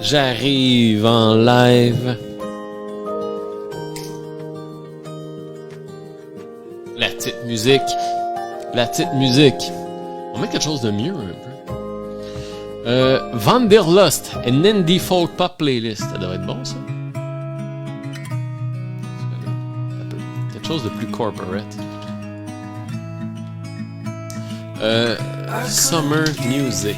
J'arrive en live. La petite musique. La petite musique. On met quelque chose de mieux un peu. Wanderlust, an indie folk pop playlist. Ça devrait être bon, ça. Quelque chose de plus corporate. Summer music.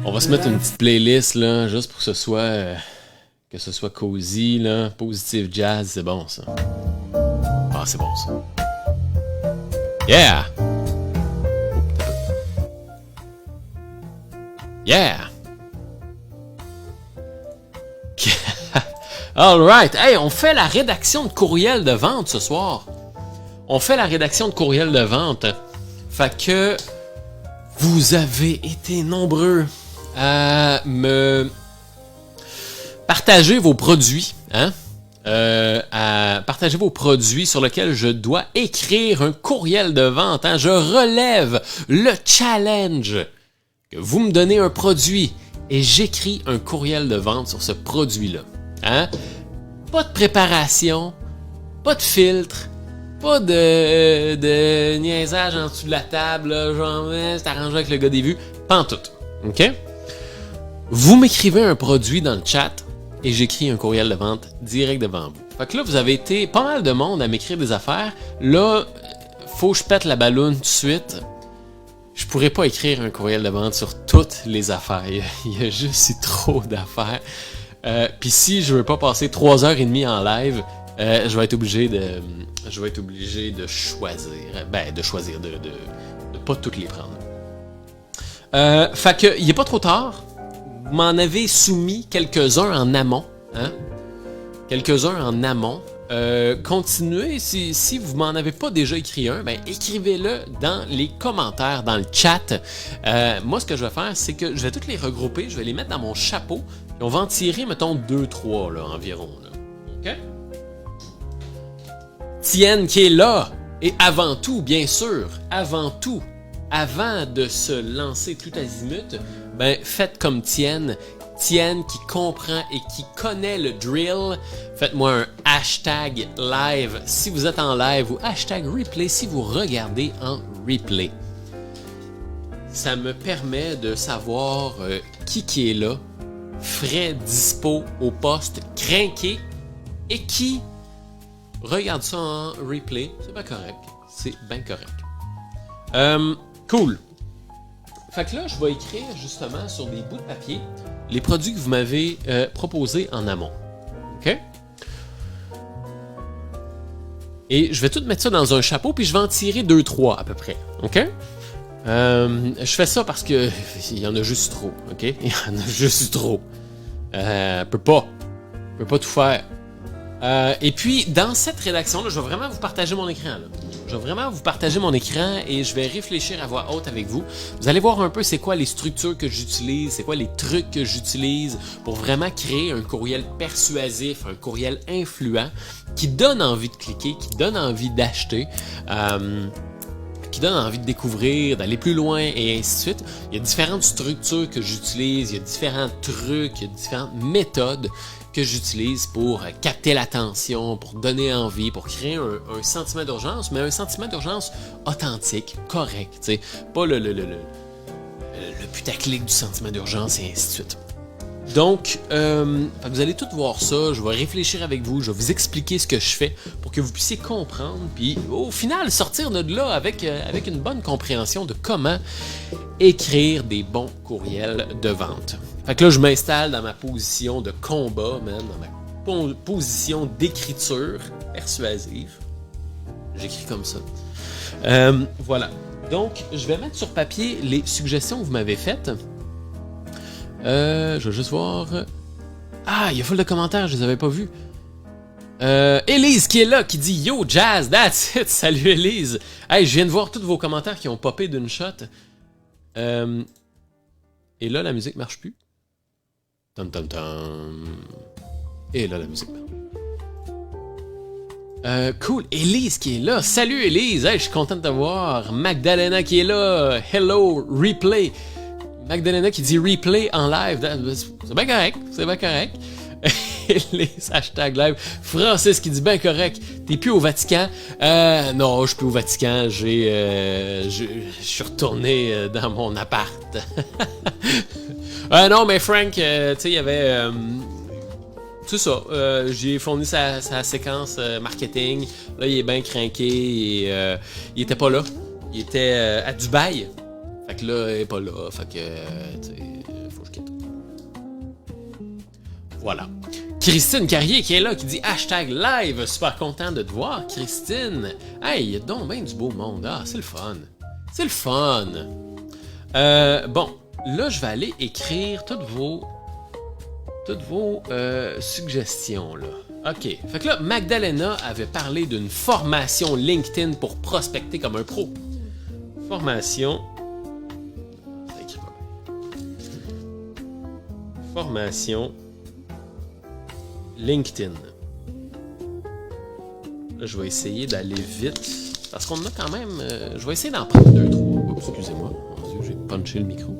On va se mettre une petite playlist là, juste pour que ce soit cozy là, positive jazz, c'est bon ça. Ah, c'est bon ça. Yeah. Yeah. All right. Hey, on fait la rédaction de courriel de vente ce soir. On fait la rédaction de courriel de vente. Fait que vous avez été nombreux à me partager vos produits, hein? À partager vos produits sur lesquels je dois écrire un courriel de vente. Hein? Je relève le challenge que vous me donnez un produit et j'écris un courriel de vente sur ce produit-là. Hein? Pas de préparation, pas de filtre, pas de niaisage en dessous de la table, là, genre, c'est arrangé avec le gars des vues, pas en tout. OK? Vous m'écrivez un produit dans le chat et j'écris un courriel de vente direct devant vous. Fait que là, vous avez été pas mal de monde à m'écrire des affaires. Là, faut que je pète la balloune tout de suite. Je pourrais pas écrire un courriel de vente sur toutes les affaires. Il y a juste trop d'affaires. Puis si je veux pas passer 3h30 en live, je vais être obligé de choisir. De pas toutes les prendre. Fait que, il est pas trop tard. Vous m'en avez soumis quelques-uns en amont. Hein? Quelques-uns en amont. Continuez, si vous m'en avez pas déjà écrit un, ben écrivez-le dans les commentaires, dans le chat. Moi, ce que je vais faire, c'est que je vais toutes les regrouper, je vais les mettre dans mon chapeau, et on va en tirer, mettons, 2-3 là, environ. Là. OK? Tienne qui est là, et avant tout, bien sûr, avant de se lancer tout azimut, ben faites comme Tienne qui comprend et qui connaît le drill. Faites-moi un hashtag live si vous êtes en live ou hashtag replay si vous regardez en replay. Ça me permet de savoir qui est là, frais, dispo, au poste, crinqué et qui regarde ça en replay. C'est bien correct. C'est bien correct. Cool. Fait que là, je vais écrire justement sur des bouts de papier les produits que vous m'avez proposés en amont. OK? Et je vais tout mettre ça dans un chapeau, puis je vais en tirer 2-3 à peu près. OK? Je fais ça parce que il y en a juste trop. OK? Il y en a juste trop. Peut pas tout faire. Et puis, dans cette rédaction-là, je vais vraiment vous partager mon écran. Là. Je vais vraiment vous partager mon écran et je vais réfléchir à voix haute avec vous. Vous allez voir un peu c'est quoi les structures que j'utilise, c'est quoi les trucs que j'utilise pour vraiment créer un courriel persuasif, un courriel influent qui donne envie de cliquer, qui donne envie d'acheter. Qui donne envie de découvrir, d'aller plus loin et ainsi de suite. Il y a différentes structures que j'utilise, il y a différents trucs, il y a différentes méthodes que j'utilise pour capter l'attention, pour donner envie, pour créer un sentiment d'urgence, mais un sentiment d'urgence authentique, correct, tu sais, pas le putaclic du sentiment d'urgence et ainsi de suite. Donc, vous allez tout voir ça, je vais réfléchir avec vous, je vais vous expliquer ce que je fais pour que vous puissiez comprendre, puis au final sortir de là avec une bonne compréhension de comment écrire des bons courriels de vente. Fait que là, je m'installe dans ma position de combat, man, dans ma position d'écriture persuasive. J'écris comme ça. Voilà. Donc, je vais mettre sur papier les suggestions que vous m'avez faites. Je vais juste voir. Ah, il y a full de commentaires, je les avais pas vus. Élise qui est là, qui dit Yo Jazz, that's it. Salut Élise. Hey, je viens de voir tous vos commentaires qui ont popé d'une shot. Et là, la musique marche plus. Tom tom tom. Et là, la musique marche. Cool. Élise qui est là. Salut Élise. Hey, je suis content de te voir. Magdalena qui est là. Hello, replay. Magdalena qui dit replay en live. C'est bien correct. C'est bien correct. Les hashtags live. Francis qui dit ben correct. T'es plus au Vatican? Non, je suis plus au Vatican. Je suis retourné dans mon appart. Non, mais Frank, tu sais, il y avait. C'est ça. J'ai fourni sa séquence marketing. Là, il est bien craqué. Et, il était pas là. Il était à Dubaï. Fait que là, il est pas là. Fait que, tu sais, faut que je quitte. Voilà. Christine Carrier qui est là, qui dit hashtag live. Super content de te voir, Christine. Hey, il y a donc bien du beau monde. Ah, c'est le fun. C'est le fun. Bon, là, je vais aller écrire toutes vos suggestions, là. OK. Fait que là, Magdalena avait parlé d'une formation LinkedIn pour prospecter comme un pro. Formation. Ça écrit pas. Formation LinkedIn. Là, je vais essayer d'aller vite. Parce qu'on a quand même. Je vais essayer d'en prendre 2-3. Oups, excusez-moi. Mon Dieu, j'ai punché le micro.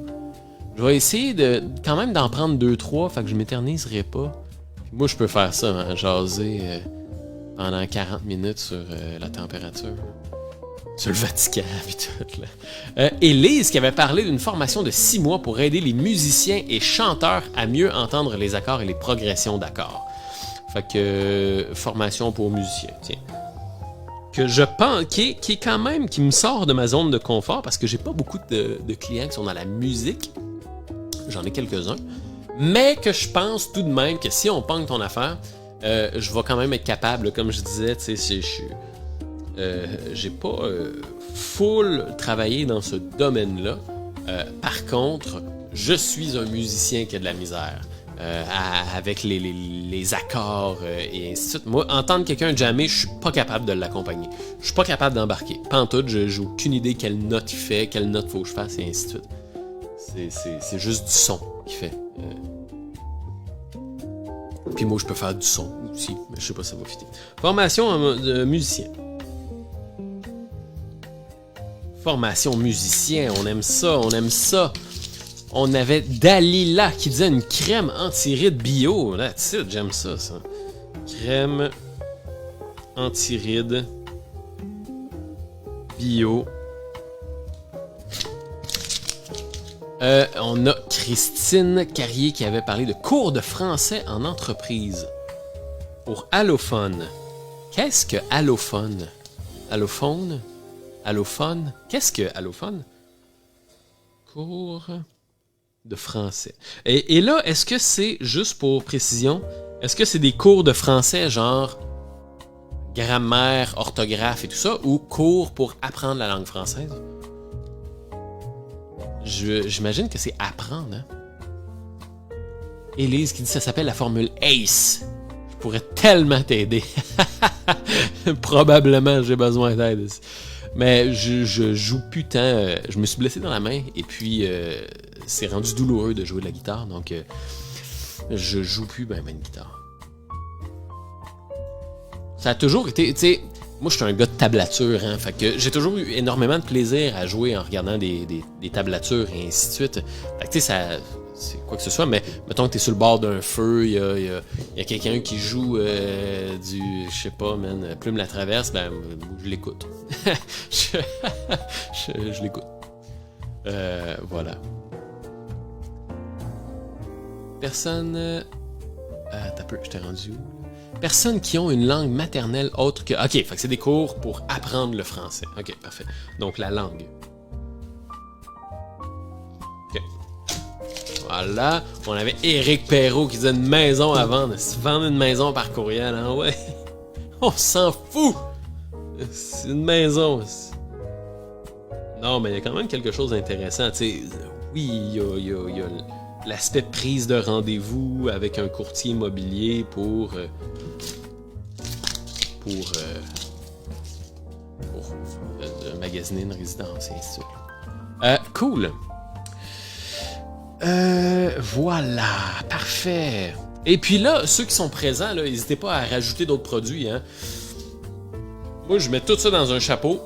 Je vais essayer quand même d'en prendre 2-3, fait que je m'éterniserai pas. Puis moi, je peux faire ça, hein, jaser pendant 40 minutes sur la température. Sur le Vatican, puis tout, là. Élise qui avait parlé d'une formation de 6 mois pour aider les musiciens et chanteurs à mieux entendre les accords et les progressions d'accords. Fait que formation pour musiciens, tiens. Que je pense, qui est quand même, qui me sort de ma zone de confort parce que j'ai pas beaucoup de clients qui sont dans la musique. J'en ai quelques-uns. Mais que je pense tout de même que si on pogne ton affaire, je vais quand même être capable, comme je disais, tu sais, j'ai pas full travaillé dans ce domaine-là. Par contre, je suis un musicien qui a de la misère. Avec les accords et ainsi de suite. Moi, entendre quelqu'un jammer, je suis pas capable de l'accompagner. Je suis pas capable d'embarquer. Pantoute, j'ai aucune idée quelle note il fait, quelle note faut que je fasse et ainsi de suite. C'est juste du son qu'il fait. Puis moi, je peux faire du son aussi, mais je sais pas si ça va fitter. Formation de musicien. Formation musicien, on aime ça, on aime ça. On avait Dalila qui disait une crème anti-rides bio. That's it, j'aime ça. Crème anti-rides bio. On a Christine Carrier qui avait parlé de cours de français en entreprise pour allophone. Qu'est-ce que allophone? Allophone? Allophone? Qu'est-ce que allophone? Cours de français. Et là, est-ce que c'est, juste pour précision, est-ce que c'est des cours de français genre grammaire, orthographe et tout ça, ou cours pour apprendre la langue française? J'imagine que c'est apprendre, hein? Élise qui dit que ça s'appelle la formule ACE. Je pourrais tellement t'aider. Probablement, j'ai besoin d'aide. Mais je joue plus tant. Je me suis blessé dans la main et puis c'est rendu douloureux de jouer de la guitare. Donc, je joue plus ben de guitare. Ça a toujours été... Tu sais, moi, je suis un gars de tablature, hein, fait que j'ai toujours eu énormément de plaisir à jouer en regardant des tablatures et ainsi de suite. Fait que tu sais, ça, c'est quoi que ce soit, mais mettons que t'es sur le bord d'un feu, il y a quelqu'un qui joue je sais pas, man, Plume la traverse, ben, je l'écoute. je l'écoute. Voilà. Personne... t'as peu, je t'ai rendu où? Personnes qui ont une langue maternelle autre que... OK, fait que c'est des cours pour apprendre le français. OK, parfait. Donc, la langue. OK. Voilà. On avait Éric Perrault qui disait une maison à vendre. Vendre une maison par courriel, hein? Ouais. On s'en fout! C'est une maison. Non, mais il y a quand même quelque chose d'intéressant. Tu sais, oui, il y a l'aspect prise de rendez-vous avec un courtier immobilier pour magasiner une résidence et ainsi de suite. Cool. Voilà, parfait. Et puis là, ceux qui sont présents, là, n'hésitez pas à rajouter d'autres produits. Hein. Moi, je mets tout ça dans un chapeau.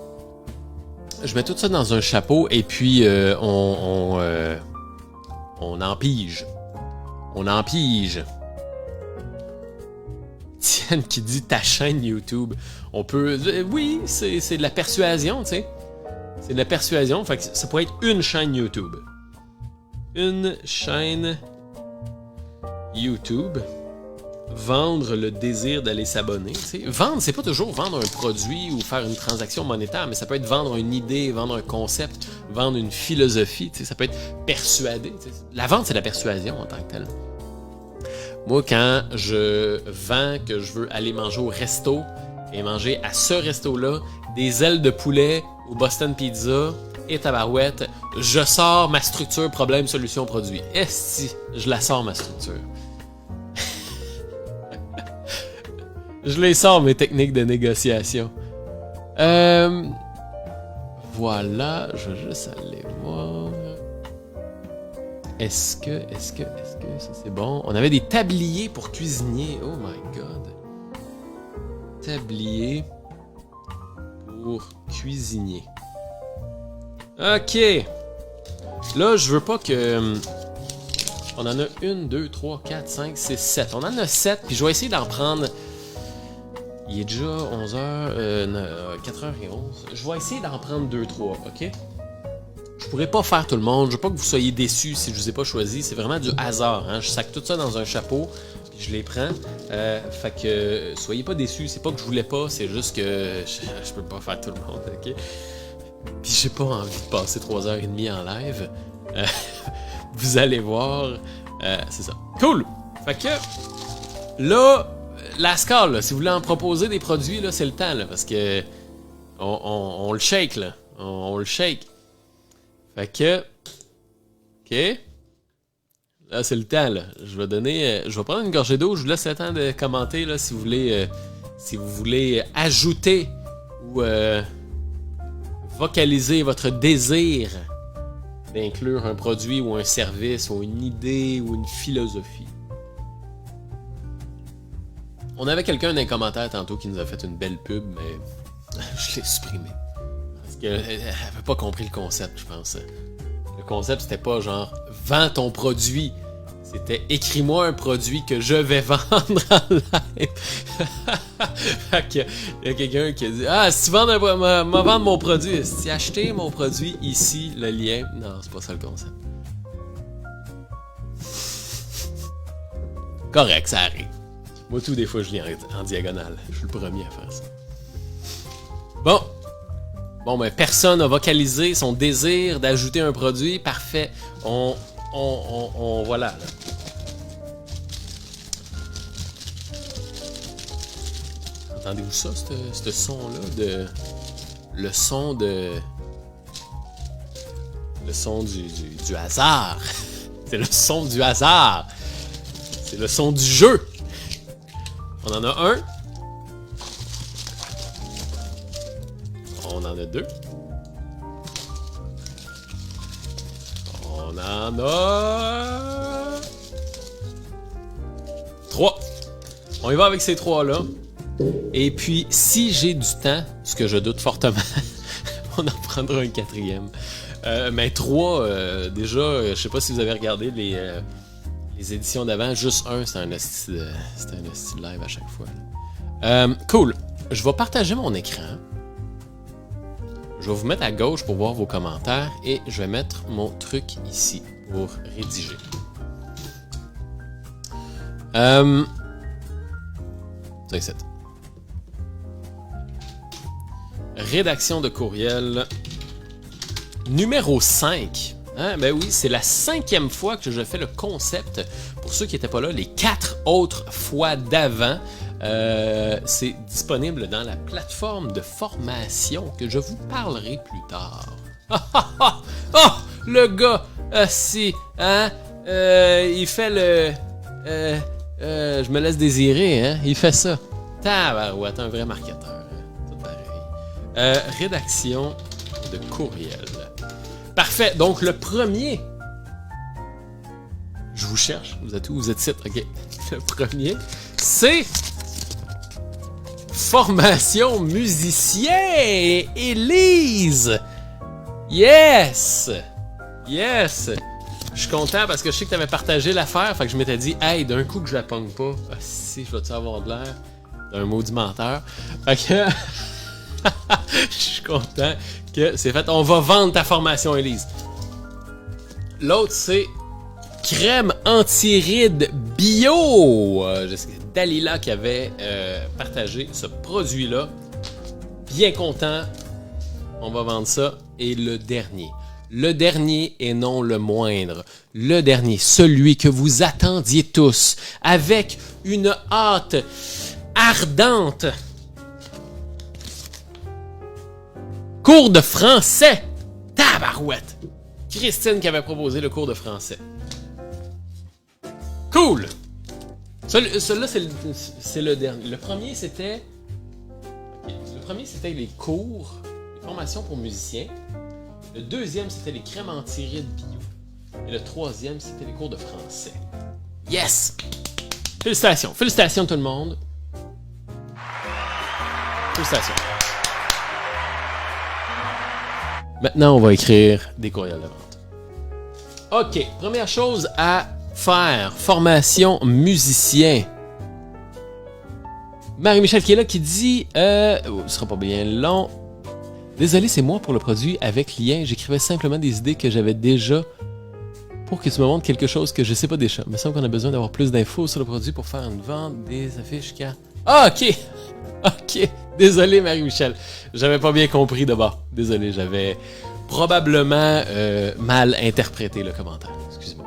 Je mets tout ça dans un chapeau et puis On en pige. On en pige. Tienne qui dit ta chaîne YouTube. On peut... oui, c'est de la persuasion, tu sais. C'est de la persuasion, fait que ça pourrait être une chaîne YouTube. Une chaîne YouTube. Vendre le désir d'aller s'abonner. Vendre, c'est pas toujours vendre un produit ou faire une transaction monétaire, mais ça peut être vendre une idée, vendre un concept, vendre une philosophie. Ça peut être persuader. La vente, c'est la persuasion en tant que telle. Moi, quand je vends que je veux aller manger au resto et manger à ce resto-là des ailes de poulet au Boston Pizza et tabarouette, je sors ma structure problème, solution, produit. Esti, je la sors ma structure. Je les sors, mes techniques de négociation. Voilà, je vais juste aller voir. Est-ce que ça c'est bon? On avait des tabliers pour cuisinier. Oh my god. Tablier pour cuisinier. Ok. Là, je veux pas que... On en a 1, 2, 3, 4, 5, 6, 7. On en a 7, puis je vais essayer d'en prendre... Il est déjà 11h, 4h11. Je vais essayer d'en prendre 2, 3, ok? Je pourrais pas faire tout le monde. Je veux pas que vous soyez déçus si je vous ai pas choisi. C'est vraiment du hasard. Hein? Je sac tout ça dans un chapeau, puis je les prends. Fait que soyez pas déçus. C'est pas que je voulais pas, c'est juste que je peux pas faire tout le monde, ok? Puis j'ai pas envie de passer 3h30 en live. Vous allez voir. C'est ça. Cool! Fait que là... La scale, là, si vous voulez en proposer des produits, là, c'est le temps, là, parce que on le shake, là. On le shake. Fait que... OK. Là, c'est le temps, là. Je vais prendre une gorgée d'eau. Je vous laisse le temps de commenter, là, si vous voulez ajouter ou vocaliser votre désir d'inclure un produit ou un service ou une idée ou une philosophie. On avait quelqu'un dans les commentaires tantôt qui nous a fait une belle pub, mais je l'ai supprimé. Parce qu'elle n'avait pas compris le concept, je pense. Le concept, c'était pas genre « Vends ton produit ». C'était « Écris-moi un produit que je vais vendre en live ». Fait qu'il y a quelqu'un qui a dit « Ah, si tu vends m'a vendre mon produit, si tu acheté mon produit ici, le lien... » Non, c'est pas ça le concept. Correct, ça arrive. Moi, tout, des fois, je lis en diagonale. Je suis le premier à faire ça. Bon, ben, personne n'a vocalisé son désir d'ajouter un produit. Parfait. Voilà, là. Entendez-vous ça, ce son-là? Le son du hasard. C'est le son du hasard. C'est le son du jeu. On en a un. On en a deux. On en a... 3. On y va avec ces 3-là. Et puis, si j'ai du temps, ce que je doute fortement, on en prendra un 4e. Mais 3, déjà, je sais pas si vous avez regardé les éditions d'avant, juste un, c'était un esti de live à chaque fois. Cool. Je vais partager mon écran. Je vais vous mettre à gauche pour voir vos commentaires et je vais mettre mon truc ici pour rédiger. Ça, c'est rédaction de courriel numéro 5. Hein? Ben oui, c'est la 5e fois que je fais le concept. Pour ceux qui n'étaient pas là, les 4 autres fois d'avant, c'est disponible dans la plateforme de formation que je vous parlerai plus tard. Oh, le gars, si, hein, il fait le... je me laisse désirer, hein, il fait ça. Tabarouette, un vrai marketeur. Hein? Tout pareil. Rédaction de courriel. Parfait, donc le premier... Je vous cherche, vous êtes où? Vous êtes ici? Ok. Le premier, c'est... Formation musicien! Élise! Yes! Yes! Je content parce que je sais que tu avais partagé l'affaire. Fait que je m'étais dit, hey, d'un coup que je la pogne pas, ah, si, je vais-tu avoir de l'air d'un maudit menteur. Fait que je suis content que c'est fait. On va vendre ta formation, Elise. L'autre, c'est crème anti-rides bio. Dalila qui avait partagé ce produit-là. Bien content. On va vendre ça. Et le dernier et non le moindre, le dernier, celui que vous attendiez tous, avec une hâte ardente. Cours de français! Tabarouette! Christine qui avait proposé le cours de français. Cool! Celui-là, c'est le dernier. Le premier, c'était... Le premier, c'était les cours, les formations pour musiciens. Le deuxième, c'était les crèmes anti-rides bio. Et le troisième, c'était les cours de français. Yes! Félicitations! Félicitations tout le monde! Félicitations! Maintenant, on va écrire des courriels de vente. OK, première chose à faire. Formation musicien. Marie-Michel qui est là qui dit... ce sera pas bien long. Désolé, c'est moi pour le produit avec lien. J'écrivais simplement des idées que j'avais déjà pour que tu me montres quelque chose que je sais pas déjà. Il me semble qu'on a besoin d'avoir plus d'infos sur le produit pour faire une vente des affiches car... Ah, OK! OK. Désolé, Marie-Michel. J'avais pas bien compris d'abord. Désolé, j'avais probablement mal interprété le commentaire. Excuse-moi.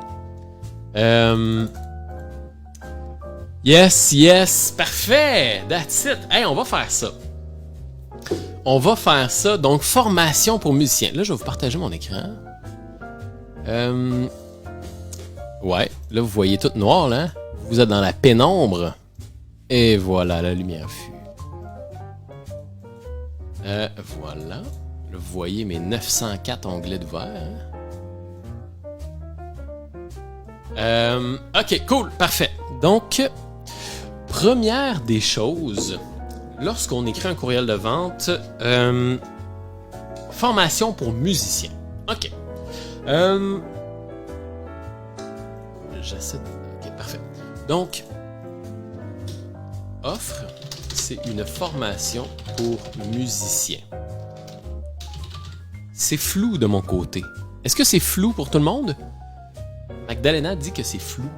Yes. Parfait. That's it. Hey, on va faire ça. On va faire ça. Donc, formation pour musiciens. Là, je vais vous partager mon écran. Ouais. Là, vous voyez tout noir, là. Vous êtes dans la pénombre. Et voilà, la lumière fut. Voilà. Là, vous voyez mes 904 onglets d'ouvert. OK, cool, parfait. Donc, première des choses, lorsqu'on écrit un courriel de vente, formation pour musiciens. OK. J'essaie de... OK, parfait. Donc, offre, c'est une formation pour musiciens. C'est flou de mon côté. Est-ce que c'est flou pour tout le monde? Magdalena dit que c'est flou.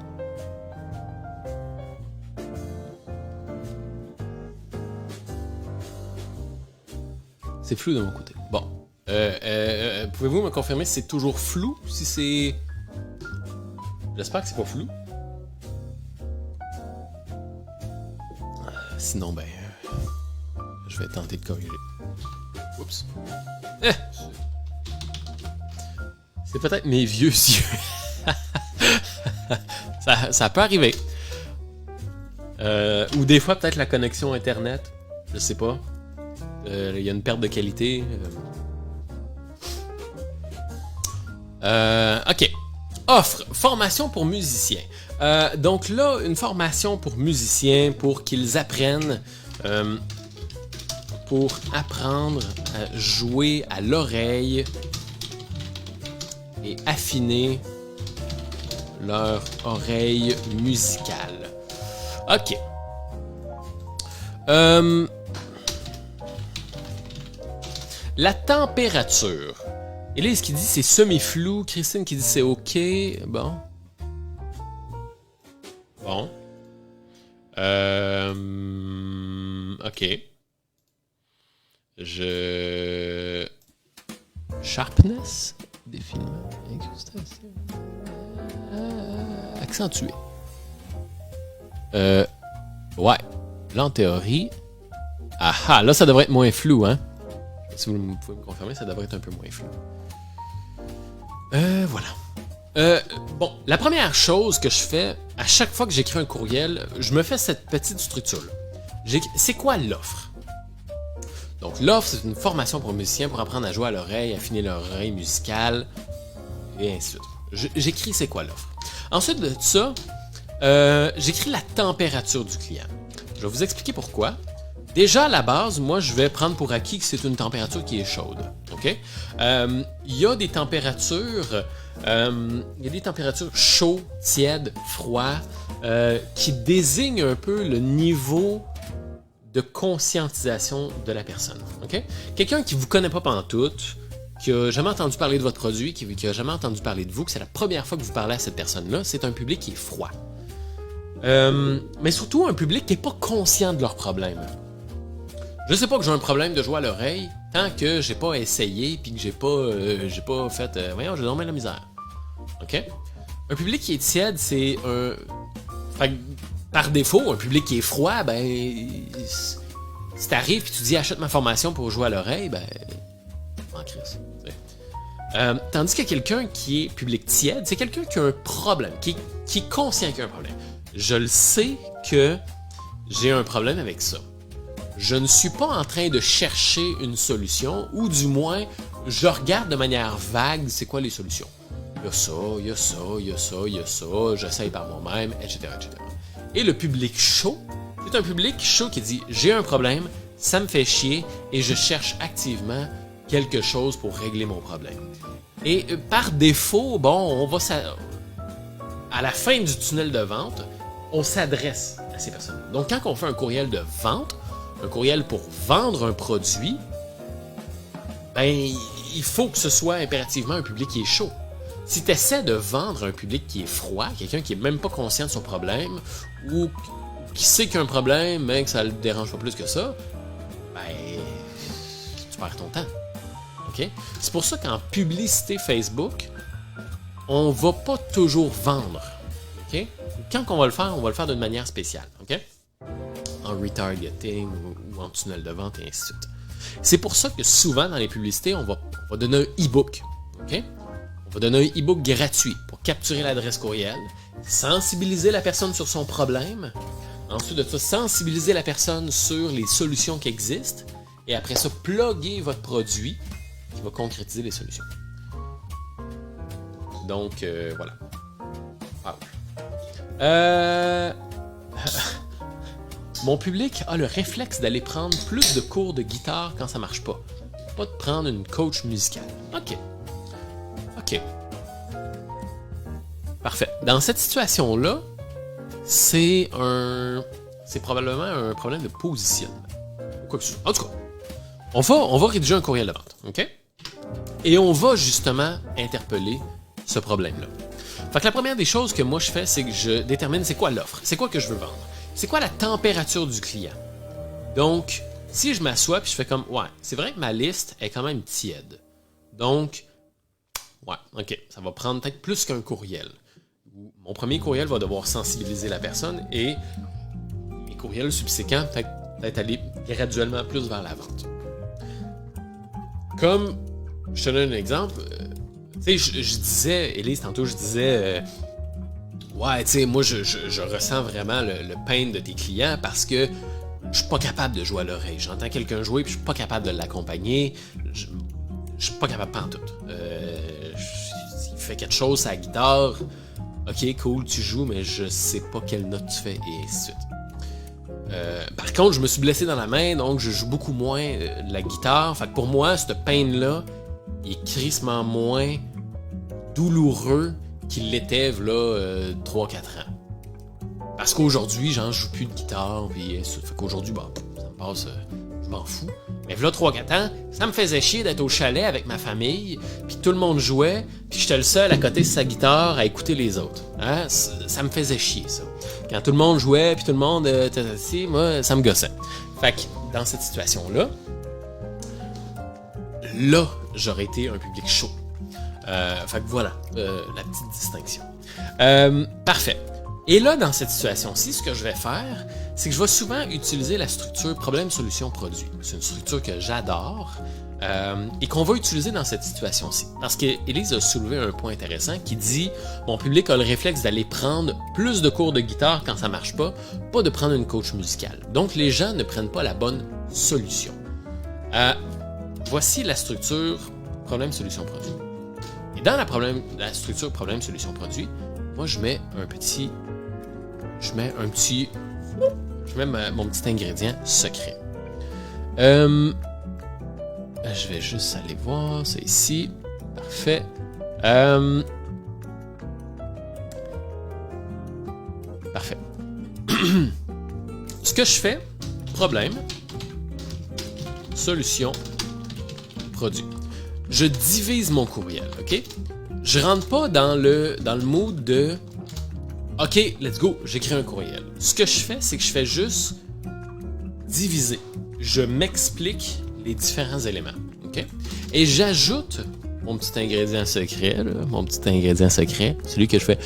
C'est flou de mon côté. Bon. Pouvez-vous me confirmer si c'est toujours flou? Si c'est... J'espère que c'est pas flou. Sinon, ben... je vais tenter de corriger. Oups. C'est peut-être mes vieux yeux. ça peut arriver. Ou des fois, peut-être la connexion Internet. Je sais pas. Il y a une perte de qualité. OK. Offre. Formation pour musiciens. Donc là, une formation pour musiciens pour qu'ils apprennent... pour apprendre à jouer à l'oreille et affiner leur oreille musicale. OK. La température. Élise qui dit c'est semi-flou. Christine qui dit c'est OK. Bon. Bon. OK. Sharpness. Défilement. Incrustation. Accentué. Ouais. Là, en théorie... Ah, là, ça devrait être moins flou, hein? Si vous pouvez me confirmer, ça devrait être un peu moins flou. Voilà. Bon, la première chose que je fais, à chaque fois que j'écris un courriel, je me fais cette petite structure-là. C'est quoi l'offre? Donc, l'offre, c'est une formation pour musiciens pour apprendre à jouer à l'oreille, affiner leur oreille musicale, et ainsi de suite. J'écris c'est quoi l'offre. Ensuite de ça, j'écris la température du client. Je vais vous expliquer pourquoi. Déjà, à la base, moi, je vais prendre pour acquis que c'est une température qui est chaude. OK? Il y a des températures Il y a des températures chaud, tiède, froid, qui désignent un peu le niveau de conscientisation de la personne. Okay? Quelqu'un qui ne vous connaît pas pantoute, qui n'a jamais entendu parler de votre produit, qui n'a jamais entendu parler de vous, que c'est la première fois que vous parlez à cette personne-là, c'est un public qui est froid. Mais surtout un public qui n'est pas conscient de leurs problèmes. Je sais pas que j'ai un problème de joie à l'oreille tant que j'ai pas essayé puis que j'ai pas fait voyons, j'ai dormi la misère. OK? Un public qui est tiède, c'est un par défaut, un public qui est froid, ben si t'arrives et tu dis achète ma formation pour jouer à l'oreille, ben en crise. Tandis que quelqu'un qui est public tiède, c'est quelqu'un qui a un problème, qui est conscient qu'il y a un problème. Je le sais que j'ai un problème avec ça. Je ne suis pas en train de chercher une solution, ou du moins, je regarde de manière vague c'est quoi les solutions. Il y a ça, il y a ça, il y a ça, il y a ça, j'essaye par moi-même, etc., etc. Et le public chaud, c'est un public chaud qui dit j'ai un problème, ça me fait chier et je cherche activement quelque chose pour régler mon problème. Et par défaut, bon, à la fin du tunnel de vente, on s'adresse à ces personnes. Donc quand on fait un courriel de vente, un courriel pour vendre un produit, ben il faut que ce soit impérativement un public qui est chaud. Si tu essaies de vendre un public qui est froid, quelqu'un qui est même pas conscient de son problème, ou qui sait qu'il y a un problème, mais que ça le dérange pas plus que ça, ben tu perds ton temps. Okay? C'est pour ça qu'en publicité Facebook, on va pas toujours vendre. Okay? Quand on va le faire d'une manière spéciale. Okay? En retargeting ou en tunnel de vente et ainsi de suite. C'est pour ça que souvent dans les publicités, on va donner un e-book. Okay? On va donner un e-book gratuit pour capturer l'adresse courriel, sensibiliser la personne sur son problème, ensuite de ça, sensibiliser la personne sur les solutions qui existent, et après ça, plugger votre produit qui va concrétiser les solutions. Donc, voilà. Mon public a le réflexe d'aller prendre plus de cours de guitare quand ça marche pas. Pas de prendre une coach musicale. OK. Parfait. Dans cette situation-là, c'est probablement un problème de positionnement. Quoi que ce soit. En tout cas, on va rédiger un courriel de vente. OK? Et on va justement interpeller ce problème-là. Fait que la première des choses que moi je fais, c'est que je détermine c'est quoi l'offre. C'est quoi que je veux vendre. C'est quoi la température du client. Donc, si je m'assois puis je fais comme, ouais, c'est vrai que ma liste est quand même tiède. Donc, ouais, ok, ça va prendre peut-être plus qu'un courriel. Mon premier courriel va devoir sensibiliser la personne et mes courriels subséquents peut-être aller graduellement plus vers la vente. Comme, je te donne un exemple, tu sais, je disais, Élise, tantôt, je disais, ouais, tu sais, moi, je ressens vraiment le pain de tes clients parce que je suis pas capable de jouer à l'oreille. J'entends quelqu'un jouer puis je suis pas capable de l'accompagner. Je suis pas capable pantoute. Il fait quelque chose à la guitare. Ok, cool, tu joues, mais je sais pas quelle note tu fais, et ainsi de suite. Par contre, je me suis blessé dans la main, donc je joue beaucoup moins de la guitare. Fait que pour moi, ce pain-là, il est crissement moins douloureux qu'il l'était, là, 3-4 ans. Parce qu'aujourd'hui, je joue plus de guitare, puis fait qu'aujourd'hui, bon, ça me passe, je m'en fous. Mais là, 3-4 ans, ça me faisait chier d'être au chalet avec ma famille, puis tout le monde jouait, puis j'étais le seul à côté de sa guitare à écouter les autres. Hein? Ça me faisait chier, ça. Quand tout le monde jouait, puis tout le monde était assis, moi, ça me gossait. Fait que, dans cette situation-là, j'aurais été un public chaud. Fait que voilà, la petite distinction. Parfait. Et là, dans cette situation-ci, ce que je vais faire, c'est que je vais souvent utiliser la structure problème-solution-produit. C'est une structure que j'adore et qu'on va utiliser dans cette situation-ci. Parce qu'Élise a soulevé un point intéressant qui dit « Mon public a le réflexe d'aller prendre plus de cours de guitare quand ça marche pas de prendre une coach musicale. Donc, les gens ne prennent pas la bonne solution. » Voici la structure problème-solution-produit. Et dans la structure problème-solution-produit, moi, je mets mon petit ingrédient secret. Je vais juste aller voir, c'est ici. Parfait. Parfait. Ce que je fais, problème, solution, produit. Je divise mon courriel, OK? Je rentre pas dans le mood de OK, let's go, j'écris un courriel. Ce que je fais, c'est que je fais juste diviser. Je m'explique les différents éléments, OK? Et j'ajoute mon petit ingrédient secret, là, mon petit ingrédient secret, celui que je fais,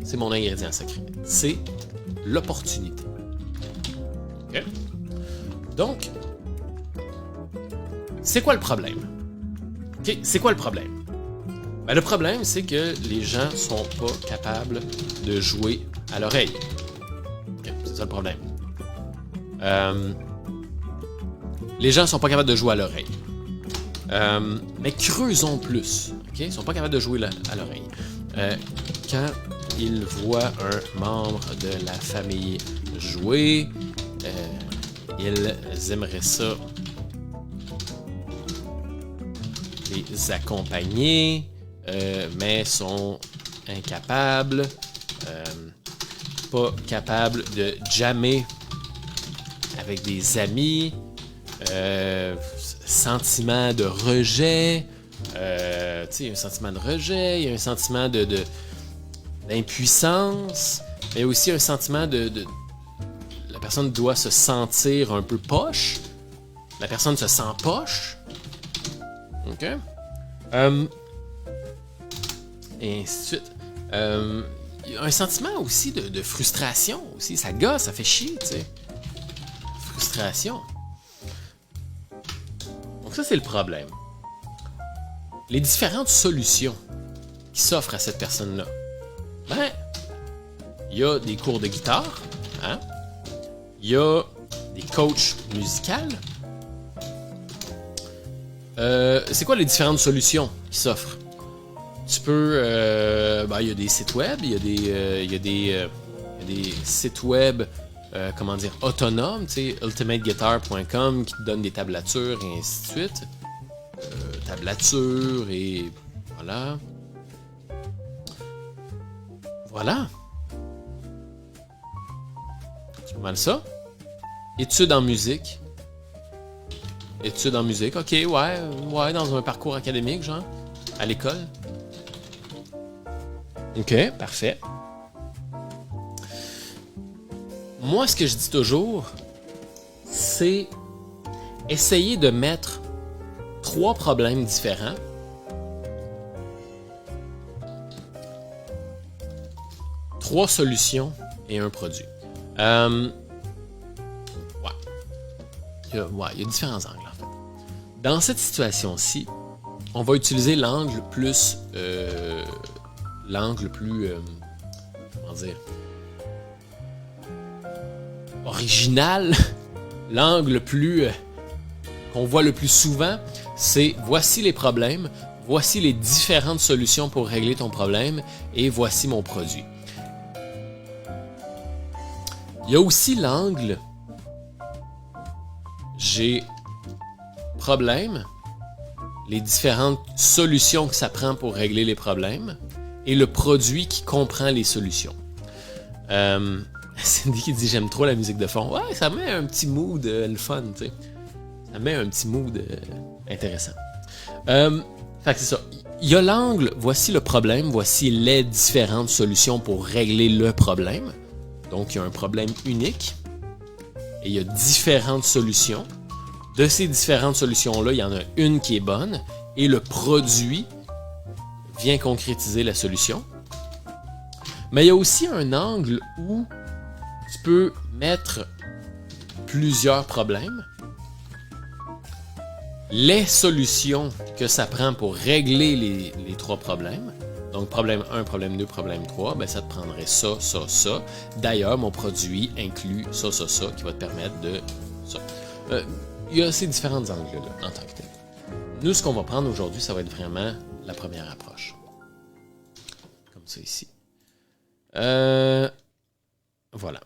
c'est mon ingrédient secret. C'est l'opportunité. OK? Donc, c'est quoi le problème? OK, c'est quoi le problème? Ben, le problème, c'est que les gens sont pas capables de jouer à l'oreille. OK, c'est ça le problème. Les gens sont pas capables de jouer à l'oreille. Mais creusons plus. Okay? Ils sont pas capables de jouer à l'oreille. Quand ils voient un membre de la famille jouer, ils aimeraient ça les accompagner, mais sont incapables, pas capables de jammer avec des amis, sentiment de rejet, il y a un sentiment de rejet, il y a un sentiment d'impuissance, mais aussi un sentiment la personne doit se sentir un peu poche, la personne se sent poche, ok, et ainsi de suite. Il y a un sentiment aussi de frustration aussi, ça gosse, ça fait chier, tu sais. Frustration. Donc ça, c'est le problème. Les différentes solutions qui s'offrent à cette personne-là. Ben, il y a des cours de guitare, hein? Il y a des coachs musicales. C'est quoi les différentes solutions qui s'offrent? Tu peux... il y a des sites web, il y a des sites web autonomes, tu sais, ultimateguitar.com qui te donne des tablatures et ainsi de suite. Tablatures et... Voilà. Voilà. C'est pas mal ça. Études en musique. Études en musique, ok, ouais, dans un parcours académique, genre, à l'école. Ok, parfait. Moi, ce que je dis toujours, c'est essayer de mettre 3 problèmes différents. Trois solutions et un produit. Il y a différents angles, en fait. Dans cette situation-ci, on va utiliser l'angle plus... comment dire? Original. L'angle plus... qu'on voit le plus souvent, c'est voici les problèmes, voici les différentes solutions pour régler ton problème, et voici mon produit. Il y a aussi l'angle j'ai problème, les différentes solutions que ça prend pour régler les problèmes, et le produit qui comprend les solutions. Cindy qui dit j'aime trop la musique de fond. Ouais, ça met un petit mood le fun, tu sais. Ça met un petit mood intéressant. Fait que c'est ça. Il y a l'angle, voici le problème, voici les différentes solutions pour régler le problème. Donc il y a un problème unique. Et il y a différentes solutions. De ces différentes solutions-là, il y en a une qui est bonne. Et le produit vient concrétiser la solution. Mais il y a aussi un angle où tu peux mettre plusieurs problèmes. Les solutions que ça prend pour régler les 3 problèmes. Donc, problème 1, problème 2, problème 3, ben ça te prendrait ça, ça, ça. D'ailleurs, mon produit inclut ça, ça, ça, qui va te permettre de... ça. Il y a ces différents angles-là, en tant que tel. Nous, ce qu'on va prendre aujourd'hui, ça va être vraiment la première approche. Comme ça, ici. Voilà.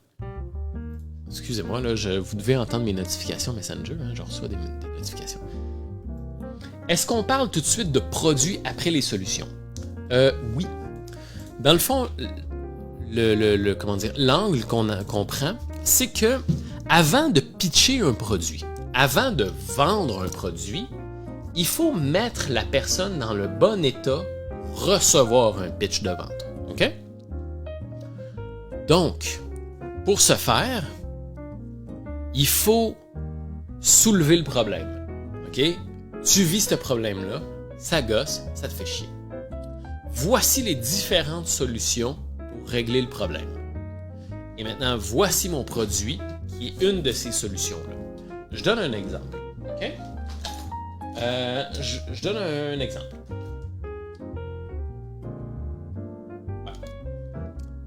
Excusez-moi, là, vous devez entendre mes notifications Messenger, hein, je reçois des notifications. Est-ce qu'on parle tout de suite de produits après les solutions? Oui. Dans le fond, comment dire, l'angle qu'on prend, c'est que avant de pitcher un produit, avant de vendre un produit, il faut mettre la personne dans le bon état pour recevoir un pitch de vente. OK? Donc, pour ce faire, il faut soulever le problème. OK? Tu vis ce problème-là, ça gosse, ça te fait chier. Voici les différentes solutions pour régler le problème. Et maintenant, voici mon produit qui est une de ces solutions-là. Je donne un exemple. OK? Je donne un exemple.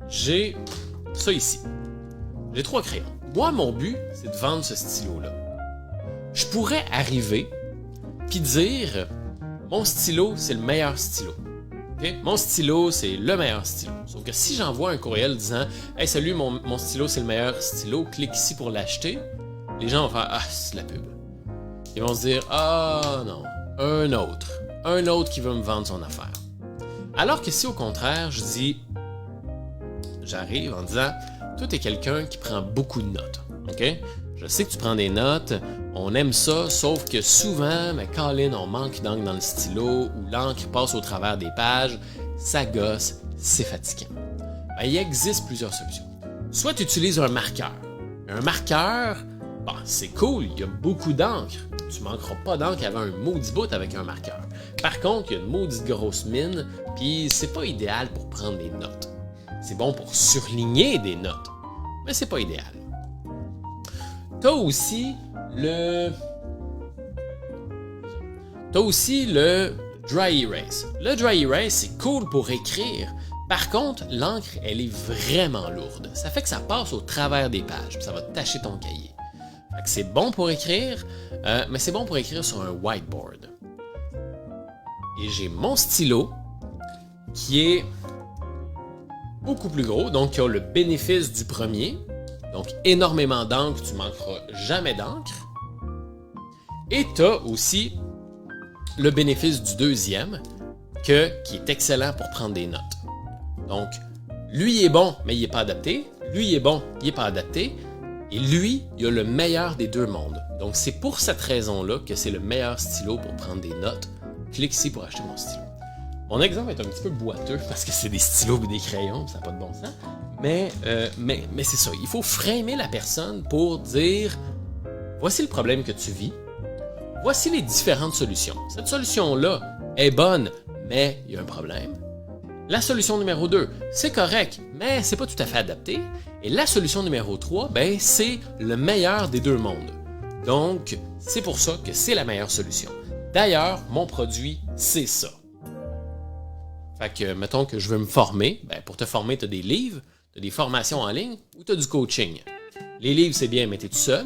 J'ai ça ici. J'ai 3 crayons. Moi, mon but, c'est de vendre ce stylo-là. Je pourrais arriver puis dire mon stylo, c'est le meilleur stylo. Okay? Mon stylo, c'est le meilleur stylo. Sauf que si j'envoie un courriel disant hey, salut, mon stylo, c'est le meilleur stylo, clique ici pour l'acheter, les gens vont faire ah, c'est de la pub. Ils vont se dire ah non, un autre qui veut me vendre son affaire. Alors que si au contraire, je dis j'arrive en disant toi, t'es quelqu'un qui prend beaucoup de notes. OK? Je sais que tu prends des notes, on aime ça, sauf que souvent, mais Colin, on manque d'encre dans le stylo ou l'encre passe au travers des pages, ça gosse, c'est fatigant. Ben, il existe plusieurs solutions. Soit tu utilises un marqueur. Un marqueur, bon, c'est cool, il y a beaucoup d'encre. Tu manqueras pas d'encre avec un maudit bout avec un marqueur. Par contre, il y a une maudite grosse mine, puis c'est pas idéal pour prendre des notes. C'est bon pour surligner des notes, mais c'est pas idéal. T'as aussi le dry erase. Le dry erase, c'est cool pour écrire. Par contre, l'encre, elle est vraiment lourde. Ça fait que ça passe au travers des pages, puis ça va tacher ton cahier. Fait que c'est bon pour écrire, mais c'est bon pour écrire sur un whiteboard. Et j'ai mon stylo qui est beaucoup plus gros, donc qui a le bénéfice du premier. Donc, énormément d'encre, tu manqueras jamais d'encre. Et tu as aussi le bénéfice du deuxième, qui est excellent pour prendre des notes. Donc, lui est bon, mais il n'est pas adapté. Lui est bon, il n'est pas adapté. Et lui, il a le meilleur des deux mondes. Donc, c'est pour cette raison-là que c'est le meilleur stylo pour prendre des notes. Clique ici pour acheter mon stylo. Mon exemple est un petit peu boiteux parce que c'est des stylos et des crayons, ça n'a pas de bon sens. Mais c'est ça, il faut framer la personne pour dire voici le problème que tu vis, voici les différentes solutions. Cette solution-là est bonne, mais il y a un problème. La solution numéro 2, c'est correct, mais c'est pas tout à fait adapté. Et la solution numéro 3, ben, c'est le meilleur des deux mondes. Donc, c'est pour ça que c'est la meilleure solution. D'ailleurs, mon produit, c'est ça. Fait que, mettons que je veux me former, ben pour te former, tu as des livres, tu as des formations en ligne ou tu as du coaching. Les livres, c'est bien, mais tu es tout seul.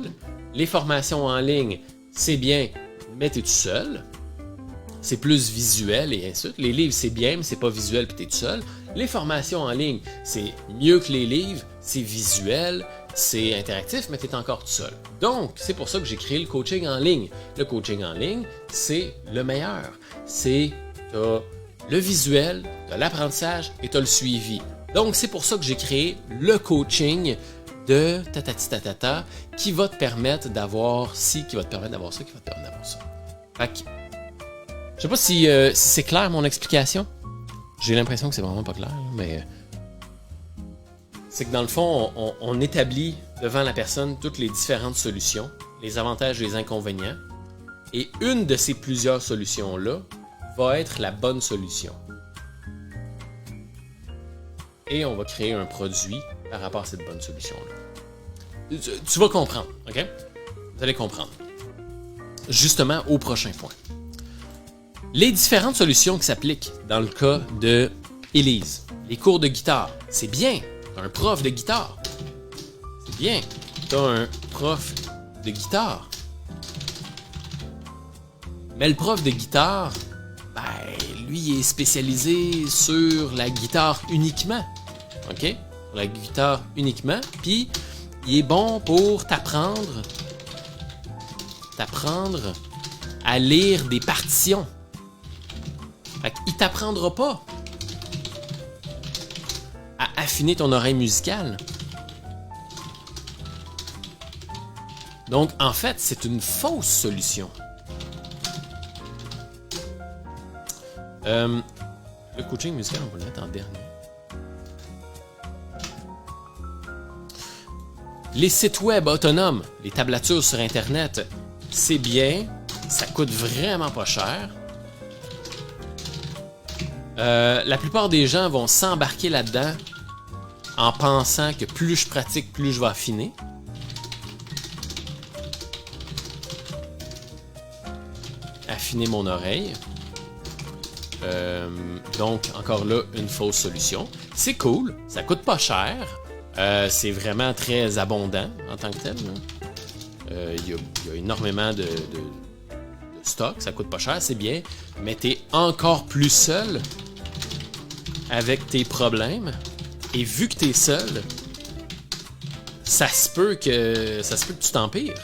Les formations en ligne, c'est bien, mais tu es tout seul. C'est plus visuel et ainsi de suite. Les livres, c'est bien, mais c'est pas visuel puis tu es tout seul. Les formations en ligne, c'est mieux que les livres, c'est visuel, c'est interactif, mais tu es encore tout seul. Donc, c'est pour ça que j'ai créé le coaching en ligne. Le coaching en ligne, c'est le meilleur. C'est le visuel, tu as l'apprentissage et tu as le suivi. Donc, c'est pour ça que j'ai créé le coaching de tatati qui va te permettre d'avoir ci, qui va te permettre d'avoir ça, qui va te permettre d'avoir ça. Fait que, je sais pas si c'est clair mon explication. J'ai l'impression que c'est vraiment pas clair, mais c'est que dans le fond, on établit devant la personne toutes les différentes solutions, les avantages et les inconvénients, et une de ces plusieurs solutions-là va être la bonne solution. Et on va créer un produit par rapport à cette bonne solution-là. Tu vas comprendre, OK? Vous allez comprendre. Justement, au prochain point. Les différentes solutions qui s'appliquent dans le cas de Élise. Les cours de guitare, c'est bien. T'as un prof de guitare. C'est bien. T'as un prof de guitare. Mais le prof de guitare, ben, lui, il est spécialisé sur la guitare uniquement. OK? Sur la guitare uniquement. Puis, il est bon pour t'apprendre à lire des partitions. Fait qu'il t'apprendra pas à affiner ton oreille musicale. Donc, en fait, c'est une fausse solution. Le coaching musical, on va le mettre en dernier. Les sites web autonomes, les tablatures sur Internet, c'est bien, ça coûte vraiment pas cher. La plupart des gens vont s'embarquer là-dedans en pensant que plus je pratique, plus je vais affiner. Affiner mon oreille. Donc, encore là, une fausse solution. C'est cool, ça coûte pas cher. C'est vraiment très abondant en tant que tel. Il y a énormément de stock, ça coûte pas cher, c'est bien. Mais t'es encore plus seul avec tes problèmes. Et vu que t'es seul, ça se peut que tu t'empires.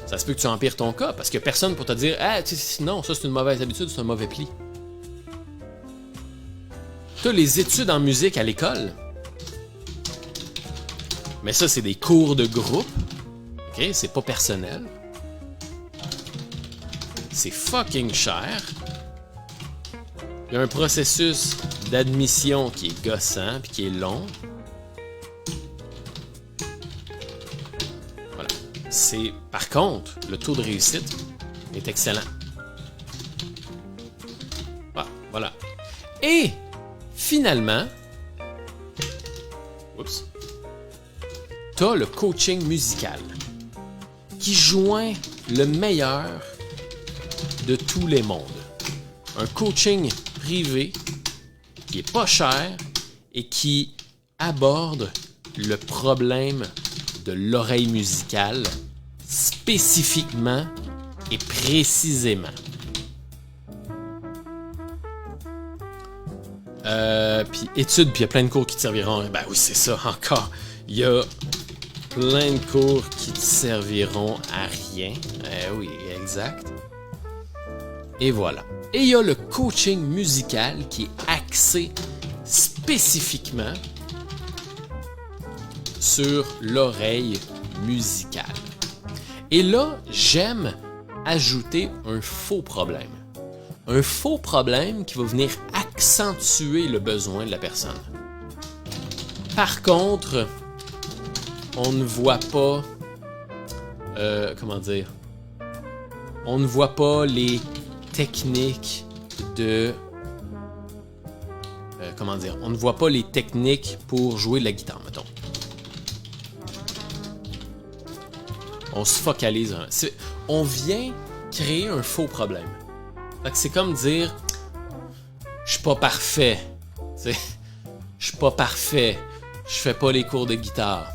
Ça se peut que tu empires ton cas, parce que personne pour te dire « Ah, non, ça c'est une mauvaise habitude, c'est un mauvais pli. » T'as les études en musique à l'école, mais ça c'est des cours de groupe, ok? C'est pas personnel. C'est fucking cher. Il y a un processus d'admission qui est gossant puis qui est long. Par contre, le taux de réussite est excellent. Ah, voilà. Et finalement, t'as le coaching musical qui joint le meilleur de tous les mondes. Un coaching privé qui est pas cher et qui aborde le problème de l'oreille musicale spécifiquement et précisément. Puis études, puis il y a plein de cours qui te serviront. Ben oui, c'est ça, encore. Il y a plein de cours qui te serviront à rien. Oui, exact. Et voilà. Et il y a le coaching musical qui est axé spécifiquement sur l'oreille musicale. Et là, j'aime ajouter un faux problème. Un faux problème qui va venir accentuer le besoin de la personne. Par contre, on ne voit pas... comment dire? On ne voit pas les techniques de... comment dire? On ne voit pas les techniques pour jouer de la guitare, mettons. On se focalise. On vient créer un faux problème. Fait que c'est comme dire je suis pas parfait. Je suis pas parfait. Je fais pas les cours de guitare.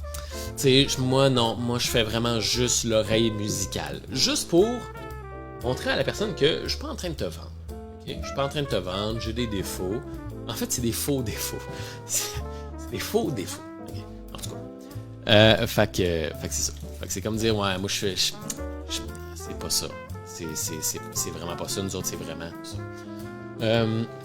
Moi non, moi je fais vraiment juste l'oreille musicale. Juste pour montrer à la personne que je suis pas en train de te vendre. Okay? Je suis pas en train de te vendre, j'ai des défauts. En fait, c'est des faux défauts. C'est des faux défauts. Okay? En tout cas. Fait que c'est ça. Fait que c'est comme dire, ouais, moi c'est pas ça. C'est vraiment pas ça. Nous autres, c'est vraiment ça.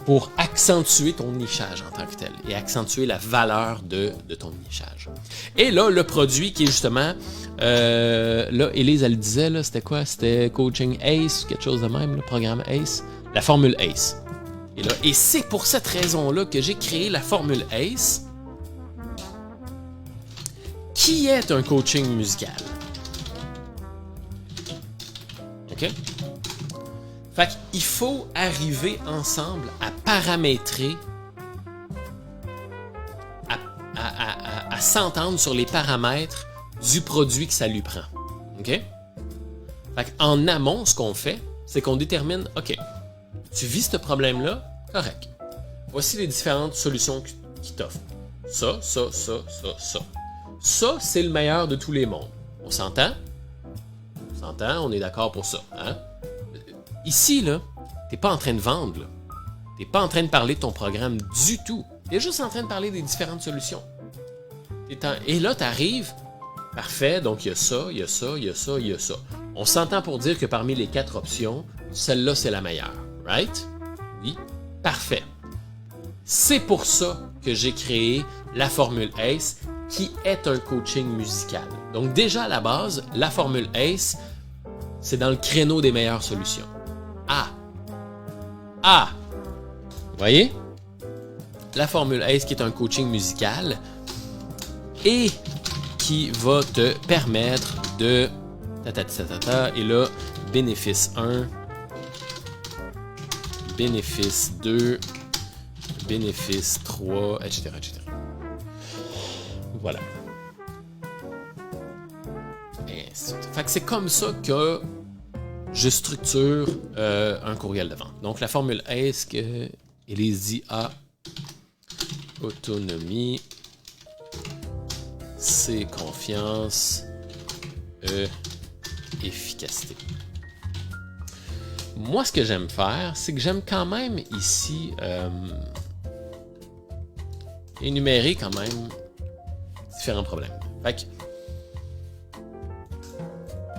Pour accentuer ton nichage en tant que tel et accentuer la valeur de ton nichage. Et là, le produit qui est justement... là, Élise, elle disait, là, c'était quoi? C'était Coaching Ace, quelque chose de même, le programme Ace. La formule Ace. Et c'est pour cette raison-là que j'ai créé la formule Ace, qui est un coaching musical. OK? Fait qu'il faut arriver ensemble à paramétrer, à s'entendre sur les paramètres du produit que ça lui prend. OK? Fait qu'en amont, ce qu'on fait, c'est qu'on détermine, OK, tu vis ce problème-là, correct. Voici les différentes solutions qu'il t'offre. Ça. Ça, c'est le meilleur de tous les mondes. On s'entend? On s'entend, on est d'accord pour ça. Hein? Ici, là, t'es pas en train de vendre. Là. T'es pas en train de parler de ton programme du tout. T'es juste en train de parler des différentes solutions. Et là, t'arrives, parfait, donc il y a ça, il y a ça, il y a ça, il y a ça. On s'entend pour dire que parmi les 4 options, celle-là, c'est la meilleure. Right? Oui? Parfait. C'est pour ça que j'ai créé la formule ACE, qui est un coaching musical. Donc déjà à la base, la formule ACE, c'est dans le créneau des meilleures solutions. Vous voyez? La formule ACE qui est un coaching musical et qui va te permettre de... Et là, bénéfice 1, bénéfice 2, bénéfice 3, etc., etc. Voilà. Fait que c'est comme ça que je structure un courriel de vente. Donc, la formule ACE, Élise dit A, autonomie, C, confiance, E, efficacité. Moi, ce que j'aime faire, c'est que j'aime quand même ici énumérer quand même différents problèmes. Fait que,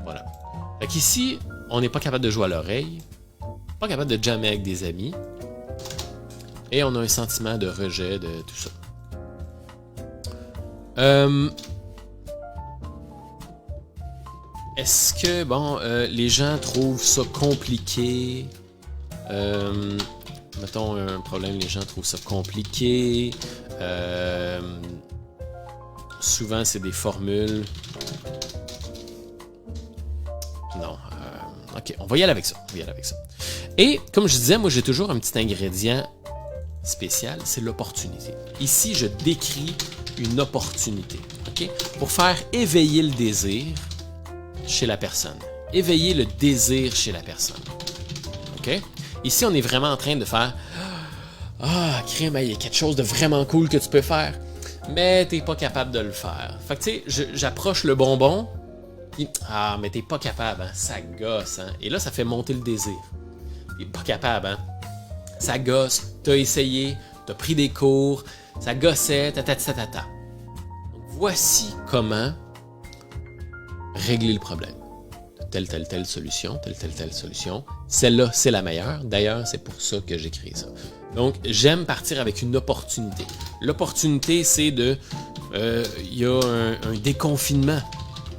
voilà. Fait qu'ici, on n'est pas capable de jouer à l'oreille, pas capable de jammer avec des amis, et on a un sentiment de rejet de tout ça. Est-ce que, bon, les gens trouvent ça compliqué? Mettons un problème, les gens trouvent ça compliqué. Souvent, c'est des formules. Non. Ok, on va y aller avec ça. Et, comme je disais, moi, j'ai toujours un petit ingrédient spécial, c'est l'opportunité. Ici, je décris une opportunité, ok? Pour faire éveiller le désir chez la personne. Éveiller le désir chez la personne. OK? Ici, on est vraiment en train de faire crème, il y a quelque chose de vraiment cool que tu peux faire, mais t'es pas capable de le faire. Fait que tu sais, j'approche le bonbon, puis mais t'es pas capable, hein? Ça gosse, hein? Et là, ça fait monter le désir. T'es pas capable, hein? Ça gosse, t'as essayé, t'as pris des cours, ça gossait, Donc, voici comment régler le problème. Telle solution, telle solution. Celle-là, c'est la meilleure. D'ailleurs, c'est pour ça que j'ai créé ça. Donc, j'aime partir avec une opportunité. L'opportunité, c'est de... Il y a un déconfinement.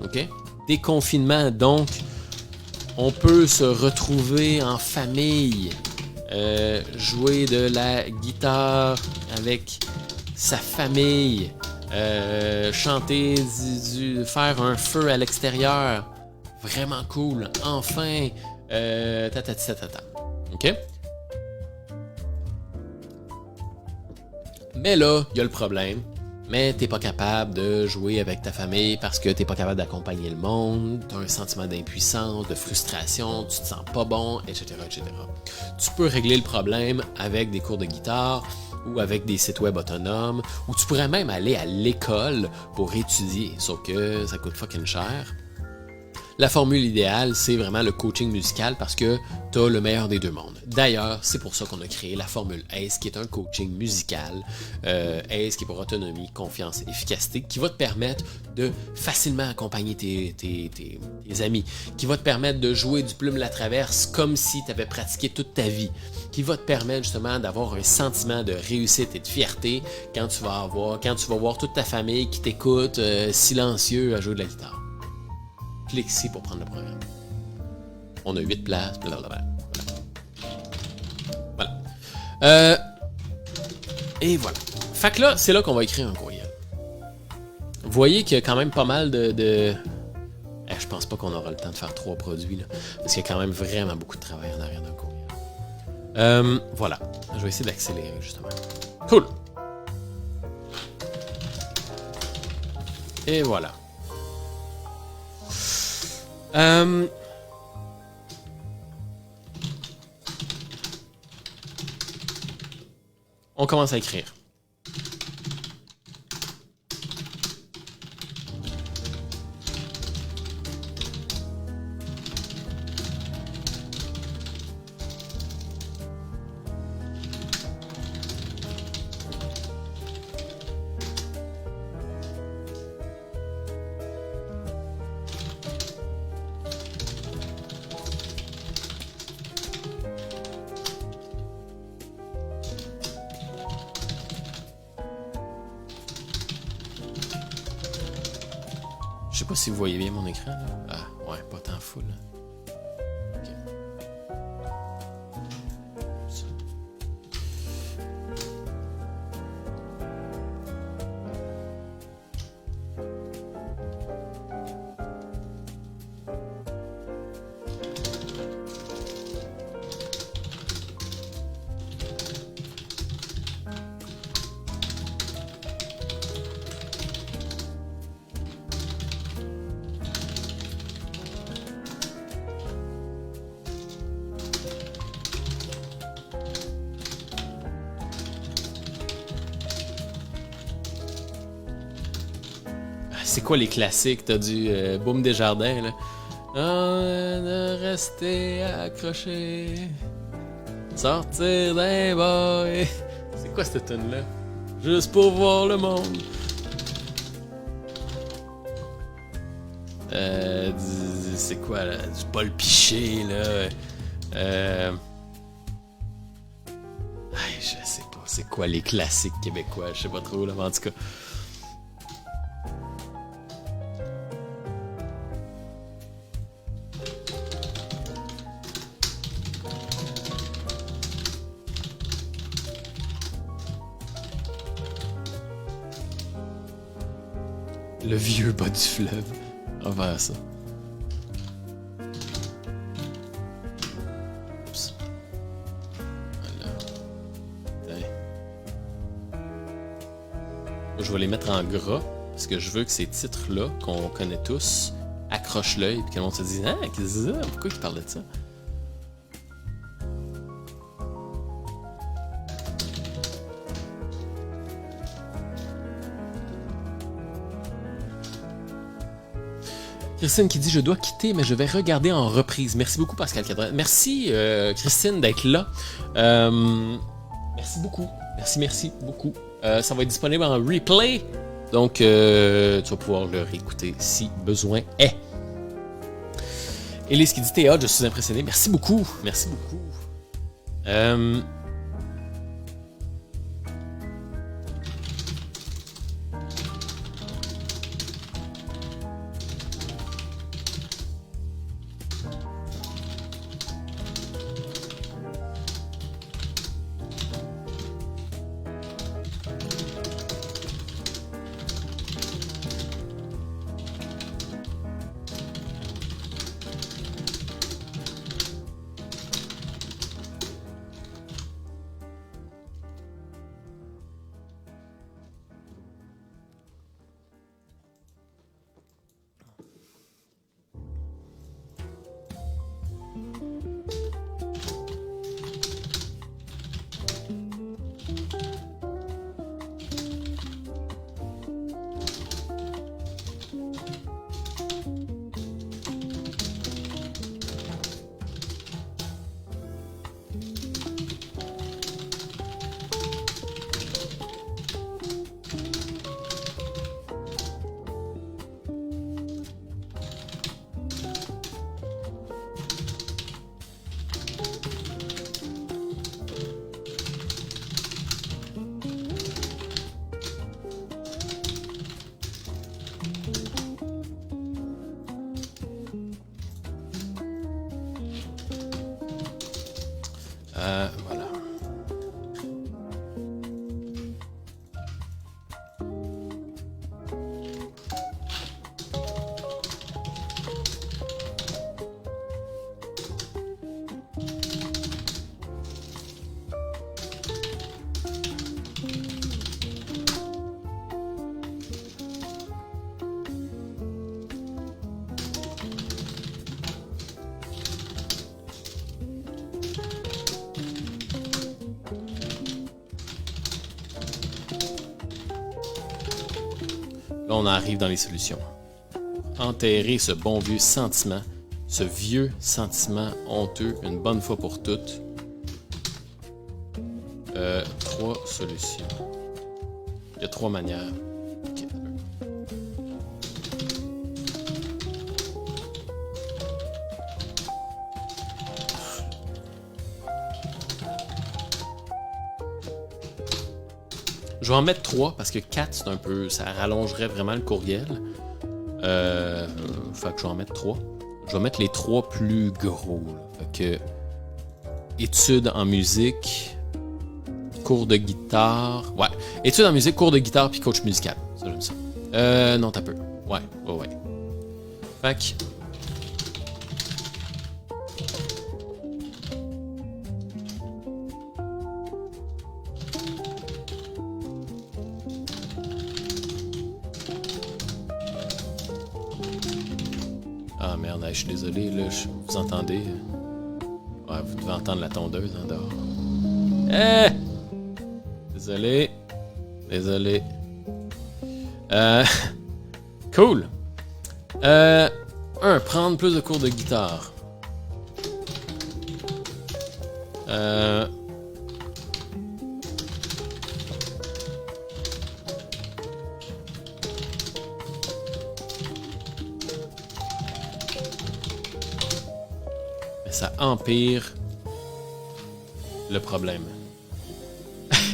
OK? Déconfinement, donc, on peut se retrouver en famille, jouer de la guitare avec sa famille, chanter, faire un feu à l'extérieur. Vraiment cool. Enfin. OK? Mais là, il y a le problème. Mais t'es pas capable de jouer avec ta famille parce que t'es pas capable d'accompagner le monde. T'as un sentiment d'impuissance, de frustration, tu te sens pas bon, etc., etc. Tu peux régler le problème avec des cours de guitare ou avec des sites web autonomes, ou tu pourrais même aller à l'école pour étudier, sauf que ça coûte fucking cher. La formule idéale, c'est vraiment le coaching musical parce que tu as le meilleur des deux mondes. D'ailleurs, c'est pour ça qu'on a créé la formule ACE, qui est un coaching musical. ACE qui est pour autonomie, confiance et efficacité, qui va te permettre de facilement accompagner tes amis, qui va te permettre de jouer du Plume la Traverse comme si tu avais pratiqué toute ta vie, qui va te permettre justement d'avoir un sentiment de réussite et de fierté quand tu vas voir toute ta famille qui t'écoute silencieux à jouer de la guitare. Clique ici pour prendre le programme. On a 8 places, blablabla. Voilà. Et voilà. Fait que là, c'est là qu'on va écrire un courriel. Vous voyez qu'il y a quand même pas mal de... je pense pas qu'on aura le temps de faire 3 produits, là, parce qu'il y a quand même vraiment beaucoup de travail en arrière d'un courriel. Voilà. Je vais essayer d'accélérer, justement. Cool. Et voilà. On commence à écrire. Je sais pas si vous voyez bien mon écran, là. Ah, ouais, pas tant full, là. Ok. Ça. C'est quoi les classiques? T'as du Boom Desjardins, là. De rester accroché. Sortir d'un boy. C'est quoi cette tune-là? Juste pour voir le monde. C'est quoi, là? Du Paul Piché, là. Je sais pas. C'est quoi les classiques québécois? Je sais pas trop, là, mais en tout cas. Le vieux bas du fleuve. On va faire ça. Oups. Voilà. Tiens. Je vais les mettre en gras parce que je veux que ces titres-là, qu'on connaît tous, accrochent l'œil et que le monde se dise « Ah, qu'est-ce que c'est ça? Pourquoi il parle de ça? » Christine qui dit « Je dois quitter, mais je vais regarder en reprise. » Merci beaucoup, Pascal Cadret. Merci, Christine, d'être là. Merci beaucoup. Merci beaucoup. Ça va être disponible en replay. Donc, tu vas pouvoir le réécouter si besoin est. Élise qui dit « Théâtre, je suis impressionné. » Merci beaucoup. Merci beaucoup. Voilà. Là, on arrive dans les solutions. Enterrer ce bon vieux sentiment, ce vieux sentiment honteux, une bonne fois pour toutes. 3 solutions. Il y a 3 manières. Okay. Je vais en mettre 3 parce que 4, c'est un peu, ça rallongerait vraiment le courriel. Fait que je vais en mettre 3. Je vais mettre les 3 plus gros. Là. Fait que études en musique, cours de guitare. Ouais, études en musique, cours de guitare puis coach musical. Ça, j'aime ça. Non, t'as peu. Ouais. Fait que... Ah merde, je suis désolé, là, vous entendez? Ouais, vous devez entendre la tondeuse en dehors. Désolé. Cool. Prendre plus de cours de guitare. Mais ça empire le problème.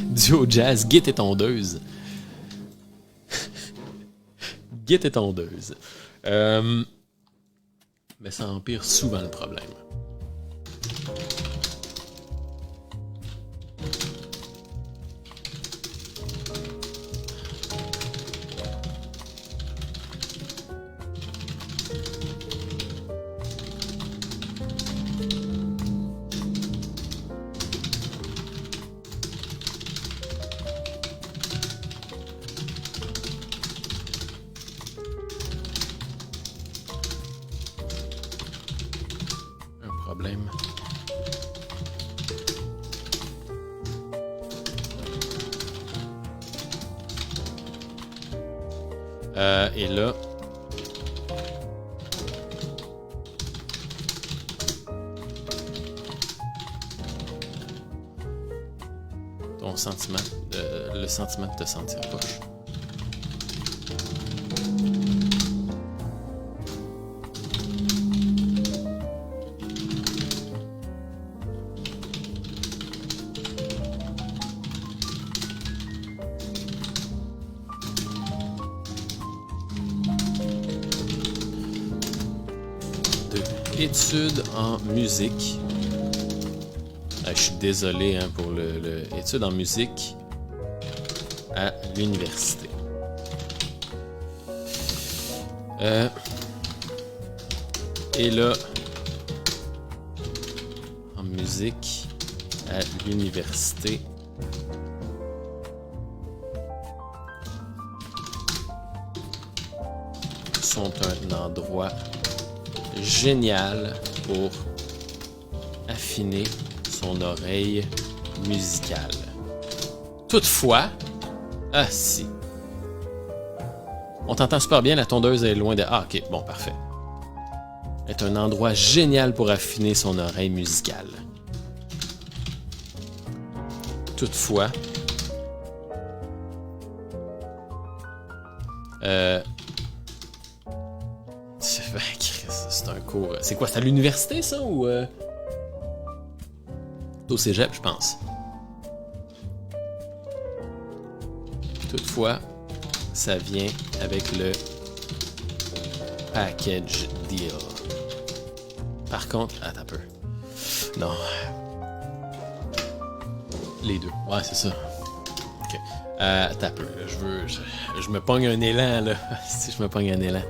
Duo jazz, Git et tondeuse. Git et tondeuse. Mais ça empire souvent le problème. Problème. Et là, ton sentiment, le sentiment de te sentir poche. Études en musique. Je suis désolé hein, pour le études en musique à l'université. Et là, en musique à l'université. Sont un endroit génial pour affiner son oreille musicale. Toutefois, si. On t'entend super bien, la tondeuse est loin de... Ah, ok, bon, parfait. Est un endroit génial pour affiner son oreille musicale. Toutefois, c'est un cours... C'est quoi, c'est à l'université, ça, ou... au cégep, je pense. Toutefois, ça vient avec le package deal. Par contre, attends un peu. Non. Les deux. Ouais, c'est ça. Ok. Attends un peu. Je me pogne un élan, là. Si je me pogne un élan.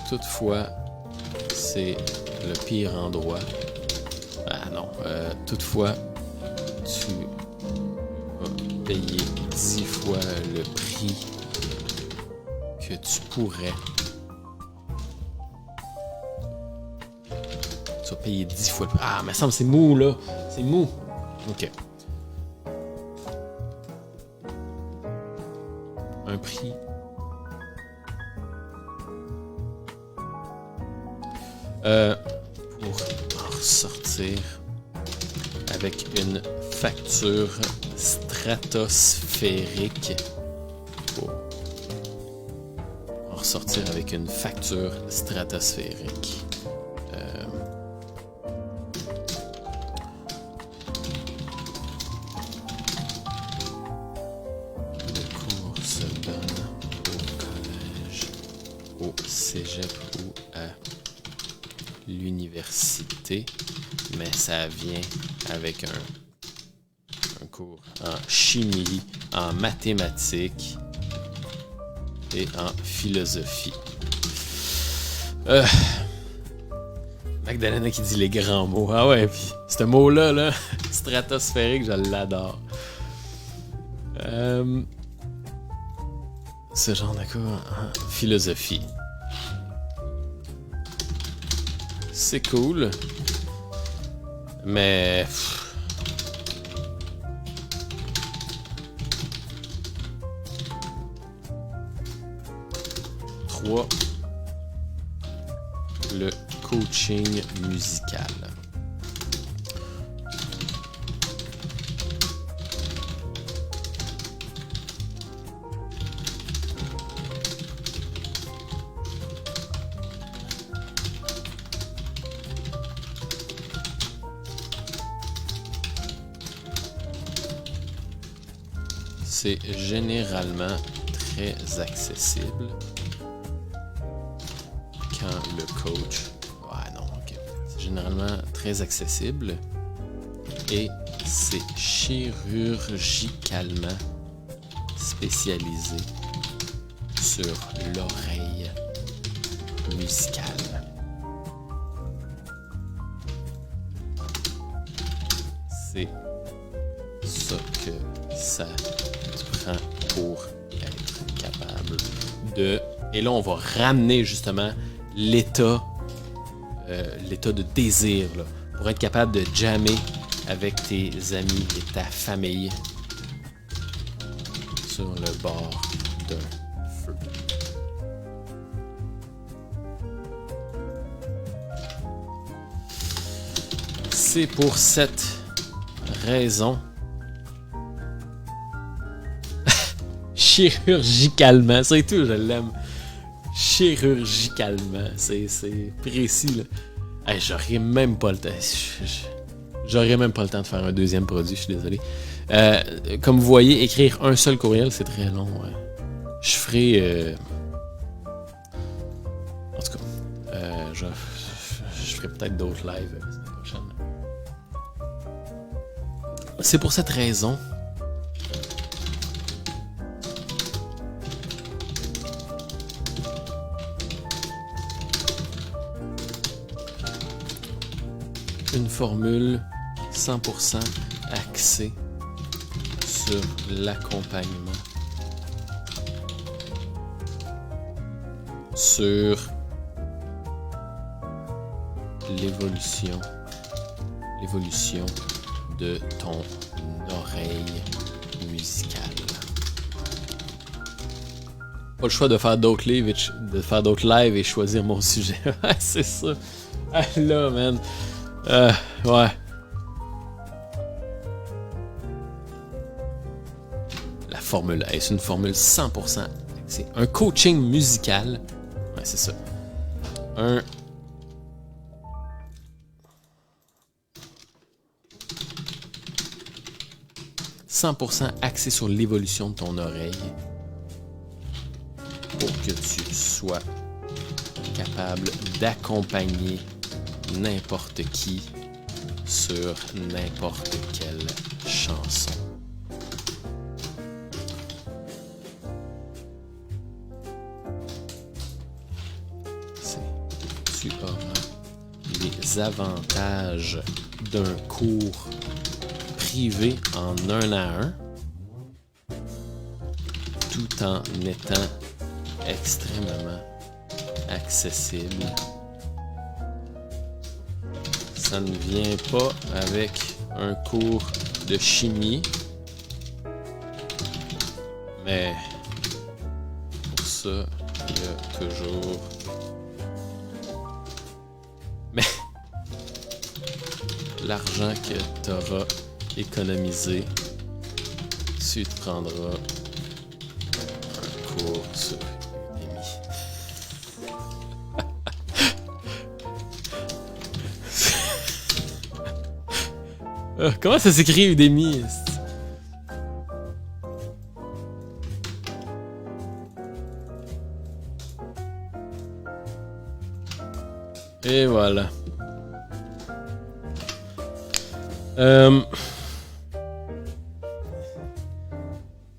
Toutefois, c'est le pire endroit. Ah non. Toutefois, tu vas payer 10 fois le prix que tu pourrais. Tu vas payer 10 fois le prix. Ah, mais ça me semble c'est mou, là. C'est mou. OK. Un prix. Pour en ressortir avec une facture stratosphérique. Pour en ressortir avec une facture stratosphérique. l'université, mais ça vient avec un cours en chimie, en mathématiques et en philosophie. Magdalena qui dit les grands mots. Ah ouais, puis ce mot-là, là, stratosphérique, je l'adore. Ce genre de cours en philosophie. C'est cool. Mais... 3. Le coaching musical. C'est généralement très accessible quand le coach... Ouais, non, ok. C'est généralement très accessible et c'est chirurgicalement spécialisé sur l'oreille musicale. C'est ça que ça te prend pour être capable de... Et là, on va ramener justement l'état de désir, là, pour être capable de jammer avec tes amis et ta famille sur le bord d'un feu. C'est pour cette raison chirurgicalement, c'est tout, je l'aime. Chirurgicalement, c'est précis là. Hey, j'aurais même pas le temps. J'aurais même pas le temps de faire un deuxième produit, je suis désolé. Comme vous voyez, écrire un seul courriel, c'est très long. Ouais. Je ferai... En tout cas, je ferai peut-être d'autres lives la semaine prochaine. C'est pour cette raison une formule 100% axée sur l'accompagnement, sur l'évolution de ton oreille musicale. Pas le choix de faire d'autres lives et choisir mon sujet. C'est ça. Ah là, man. Ouais. La formule, c'est une formule 100%. C'est un coaching musical. Ouais, c'est ça. 100% axé sur l'évolution de ton oreille pour que tu sois capable d'accompagner n'importe qui sur n'importe quelle chanson. Tu auras les avantages d'un cours privé en 1 à 1 tout en étant extrêmement accessible. Ça ne vient pas avec un cours de chimie, mais pour ça, il y a toujours... Mais l'argent que tu auras économisé, tu te prendras un cours sur Udemy. Comment ça s'écrit Udemy? Et voilà.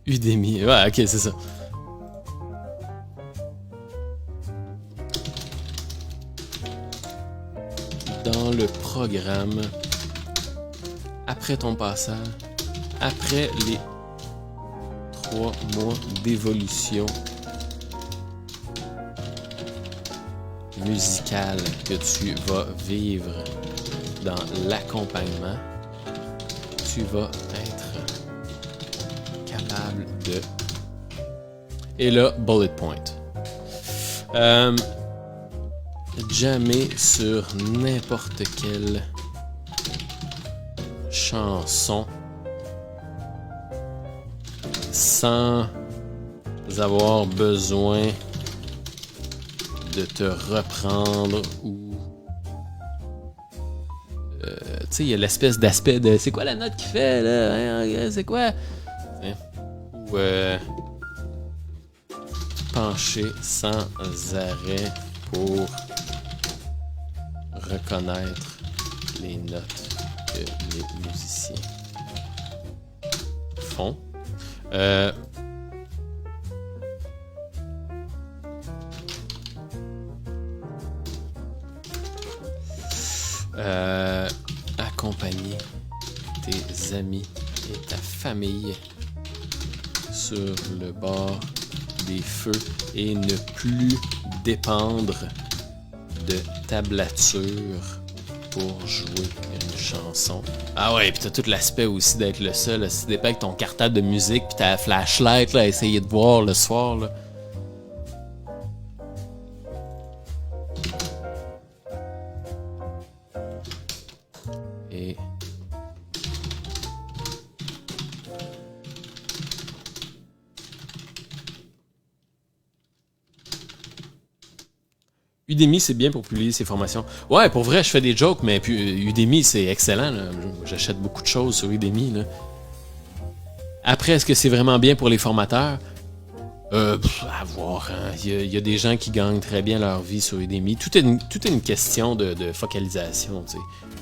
Udemy. Ouais, ok, c'est ça. Dans le programme, après ton passage, après les 3 mois d'évolution musicale que tu vas vivre dans l'accompagnement, tu vas être capable de... Et là, bullet point. Jammer sur n'importe quelle chanson sans avoir besoin de te reprendre ou tu sais, il y a l'espèce d'aspect de c'est quoi la note qu'il fait là, c'est quoi, ou pencher sans arrêt pour reconnaître les notes que les musiciens font. Accompagner tes amis et ta famille sur le bord des feux et ne plus dépendre de tablature pour jouer une chanson. Ah ouais, pis t'as tout l'aspect aussi d'être le seul, si t'es pas avec ton cartable de musique pis ta flashlight là, à essayer de voir le soir là. Et Udemy, c'est bien pour publier ses formations. Ouais, pour vrai, je fais des jokes, mais puis Udemy, c'est excellent. Là. J'achète beaucoup de choses sur Udemy. Là. Après, est-ce que c'est vraiment bien pour les formateurs? À voir. Hein. Il y a des gens qui gagnent très bien leur vie sur Udemy. Tout est une question de focalisation. T'sais.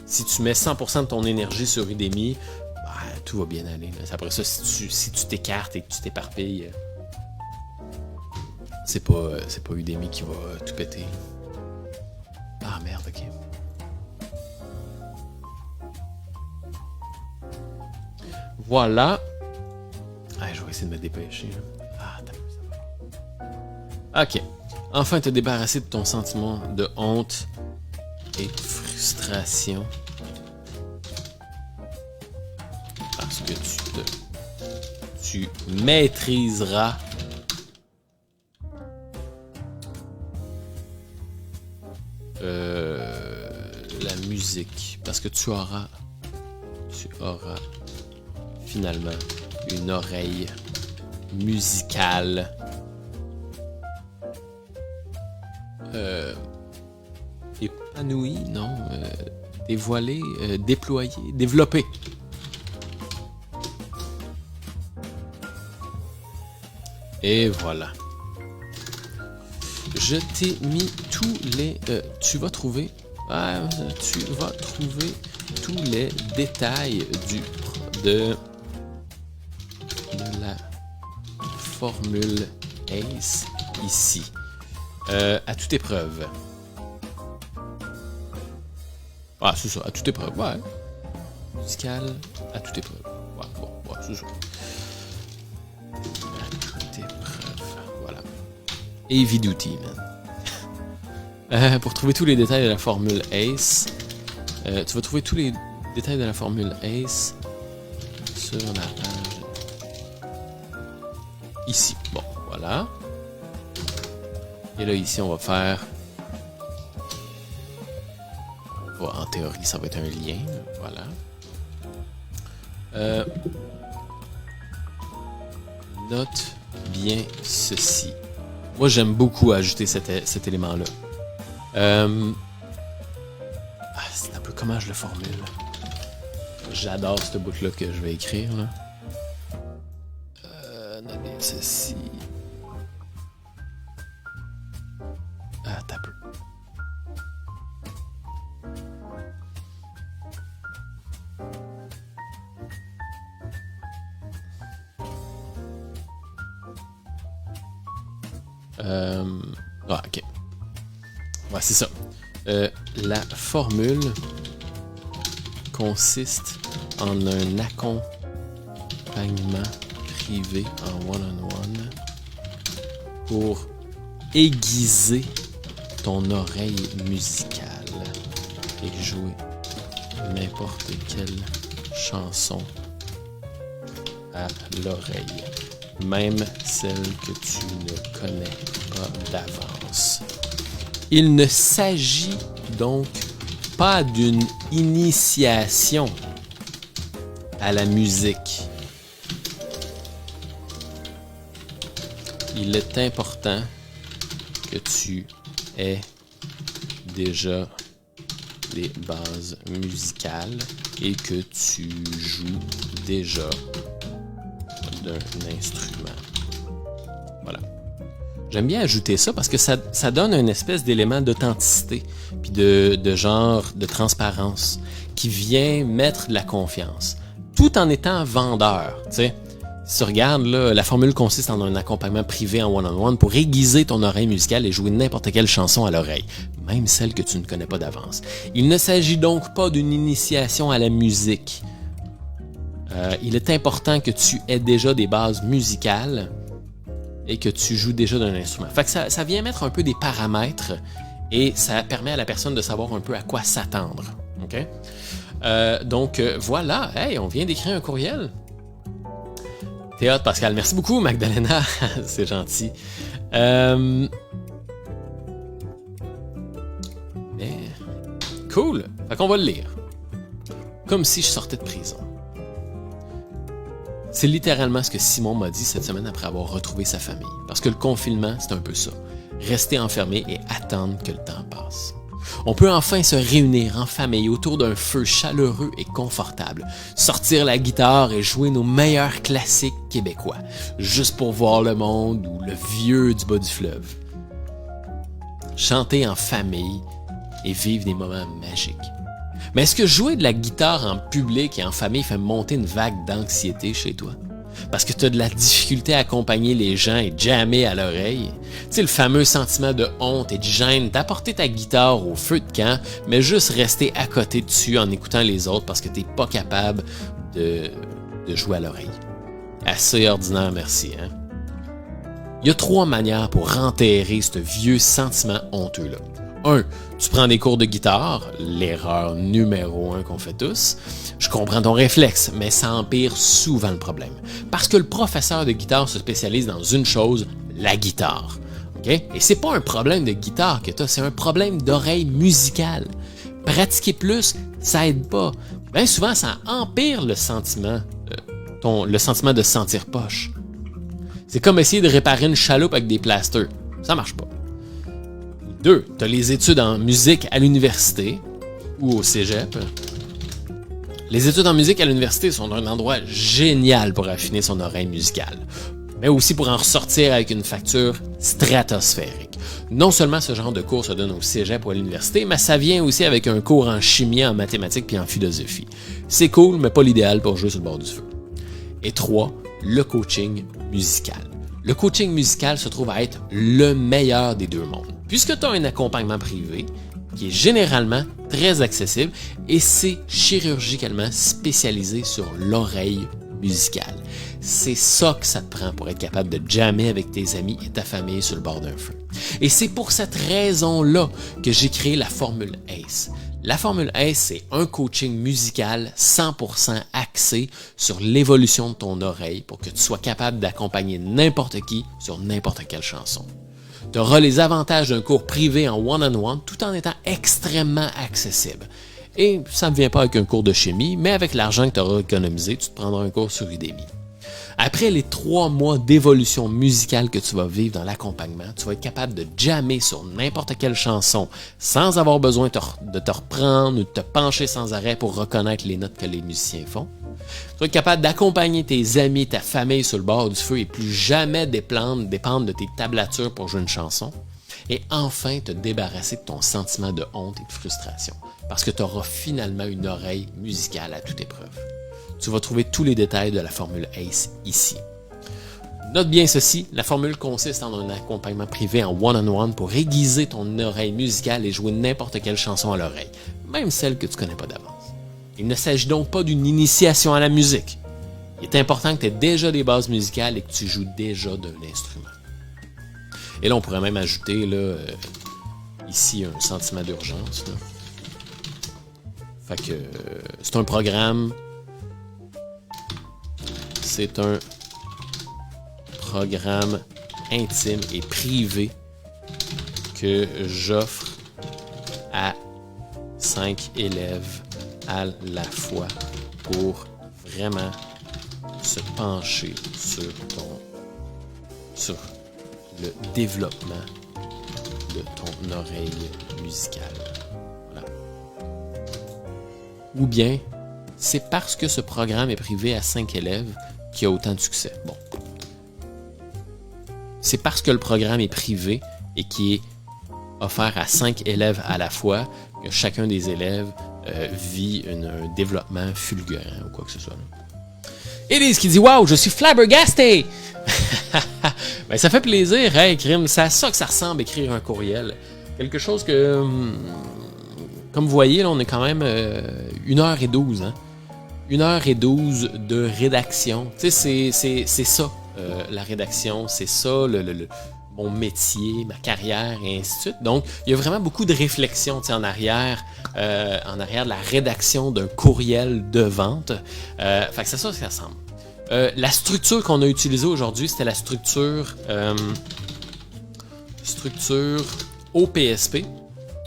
Si tu mets 100% de ton énergie sur Udemy, bah, tout va bien aller. Là. Après ça, si tu t'écartes et que tu t'éparpilles, c'est pas Udemy qui va tout péter. Ah merde, ok. Voilà. Ah, je vais essayer de me dépêcher. Ah, ok. Enfin te débarrasser de ton sentiment de honte et de frustration. Parce que tu maîtriseras la musique. Parce que tu auras finalement une oreille musicale épanouie, non, dévoilée, déployée, développée. Et voilà. Je t'ai mis tous les... tu vas trouver tous les détails de la formule ACE ici. À toute épreuve. Ah, c'est ça, à toute épreuve, ouais. Musicale, à toute épreuve. Ouais, bon, ouais, c'est ça. À toute épreuve, voilà. Heavy duty, man. Pour trouver tous les détails de la formule ACE, tu vas trouver tous les détails de la formule ACE sur la page ici. Bon, voilà. Et là, ici, on va faire... en théorie, ça va être un lien. Voilà. Note bien ceci. Moi, j'aime beaucoup ajouter cet élément-là. C'est un peu comment je le formule. J'adore ce bout-là que je vais écrire. Là. Note bien ceci. T'as peu. Ok. Ouais, c'est ça. La formule consiste en un accompagnement privé en one-on-one pour aiguiser ton oreille musicale et jouer n'importe quelle chanson à l'oreille, même celle que tu ne connais pas d'avance. Il ne s'agit donc pas d'une initiation à la musique. Il est important que tu aies déjà des bases musicales et que tu joues déjà d'un instrument. Voilà. J'aime bien ajouter ça parce que ça donne une espèce d'élément d'authenticité puis de genre de transparence qui vient mettre de la confiance tout en étant vendeur, tu sais. Si tu regardes, là, la formule consiste en un accompagnement privé en one-on-one pour aiguiser ton oreille musicale et jouer n'importe quelle chanson à l'oreille, même celle que tu ne connais pas d'avance. Il ne s'agit donc pas d'une initiation à la musique. Il est important que tu aies déjà des bases musicales et que tu joues déjà d'un instrument. Fait que ça vient mettre un peu des paramètres et ça permet à la personne de savoir un peu à quoi s'attendre. Okay? Donc voilà, hey, on vient d'écrire un courriel. T'es hot, Pascal. Merci beaucoup, Magdalena. C'est gentil. Mais... Cool. Fait qu'on va le lire. Comme si je sortais de prison. C'est littéralement ce que Simon m'a dit cette semaine après avoir retrouvé sa famille. Parce que le confinement, c'est un peu ça. Rester enfermé et attendre que le temps passe. On peut enfin se réunir en famille autour d'un feu chaleureux et confortable, sortir la guitare et jouer nos meilleurs classiques québécois, juste pour voir le monde ou le vieux du bas du fleuve. Chanter en famille et vivre des moments magiques. Mais est-ce que jouer de la guitare en public et en famille fait monter une vague d'anxiété chez toi? Parce que tu as de la difficulté à accompagner les gens et jammer à l'oreille. Tu sais, le fameux sentiment de honte et de gêne d'apporter ta guitare au feu de camp, mais juste rester à côté dessus en écoutant les autres parce que tu n'es pas capable de jouer à l'oreille. Assez ordinaire, merci. Hein? Il y a 3 manières pour enterrer ce vieux sentiment honteux-là. 1. Tu prends des cours de guitare, l'erreur numéro 1 qu'on fait tous. Je comprends ton réflexe, mais ça empire souvent le problème. Parce que le professeur de guitare se spécialise dans une chose, la guitare. Okay? Et c'est pas un problème de guitare que tu as, c'est un problème d'oreille musicale. Pratiquer plus, ça aide pas. Bien souvent, ça empire le sentiment, le sentiment de se sentir poche. C'est comme essayer de réparer une chaloupe avec des plasters. Ça marche pas. 2. Tu as les études en musique à l'université ou au cégep. Les études en musique à l'université sont un endroit génial pour affiner son oreille musicale, mais aussi pour en ressortir avec une facture stratosphérique. Non seulement ce genre de cours se donne au cégep ou à l'université, mais ça vient aussi avec un cours en chimie, en mathématiques puis en philosophie. C'est cool, mais pas l'idéal pour jouer sur le bord du feu. Et 3. Le coaching musical. Le coaching musical se trouve à être le meilleur des deux mondes, puisque tu as un accompagnement privé qui est généralement très accessible et c'est chirurgicalement spécialisé sur l'oreille musicale. C'est ça que ça te prend pour être capable de jammer avec tes amis et ta famille sur le bord d'un feu. Et c'est pour cette raison-là que j'ai créé la formule ACE. La formule ACE, c'est un coaching musical 100% axé sur l'évolution de ton oreille pour que tu sois capable d'accompagner n'importe qui sur n'importe quelle chanson. Tu auras les avantages d'un cours privé en one-on-one tout en étant extrêmement accessible. Et ça ne vient pas avec un cours de chimie, mais avec l'argent que tu auras économisé, tu te prendras un cours sur Udemy. Après les 3 mois d'évolution musicale que tu vas vivre dans l'accompagnement, tu vas être capable de jammer sur n'importe quelle chanson sans avoir besoin de te reprendre ou de te pencher sans arrêt pour reconnaître les notes que les musiciens font. Tu vas être capable d'accompagner tes amis, ta famille sur le bord du feu et plus jamais dépendre de tes tablatures pour jouer une chanson. Et enfin, te débarrasser de ton sentiment de honte et de frustration parce que tu auras finalement une oreille musicale à toute épreuve. Tu vas trouver tous les détails de la formule ACE ici. Note bien ceci, la formule consiste en un accompagnement privé en one-on-one pour aiguiser ton oreille musicale et jouer n'importe quelle chanson à l'oreille, même celle que tu connais pas d'avance. Il ne s'agit donc pas d'une initiation à la musique. Il est important que tu aies déjà des bases musicales et que tu joues déjà de l'instrument. Et là, on pourrait même ajouter là, ici un sentiment d'urgence. Là. Fait que c'est un programme. C'est un programme intime et privé que j'offre à 5 élèves à la fois pour vraiment se pencher sur le développement de ton oreille musicale. Voilà. Ou bien, c'est parce que ce programme est privé à 5 élèves qu'il y a autant de succès. Bon. C'est parce que le programme est privé et qui est offert à 5 élèves à la fois que chacun des élèves vit un développement fulgurant ou quoi que ce soit. Élise qui dit « Wow, je suis flabbergasté! » Ben, ça fait plaisir, hey, crime. C'est à ça que ça ressemble écrire un courriel. Quelque chose que, comme vous voyez, là, on est quand même 1h12. Hein? 1h12 de rédaction. Tu sais, c'est ça, la rédaction. C'est ça, mon métier, ma carrière, et ainsi de suite. Donc, il y a vraiment beaucoup de réflexion en arrière de la rédaction d'un courriel de vente. Fait que c'est ça que ça ressemble. La structure qu'on a utilisée aujourd'hui, c'était la structure OPSP.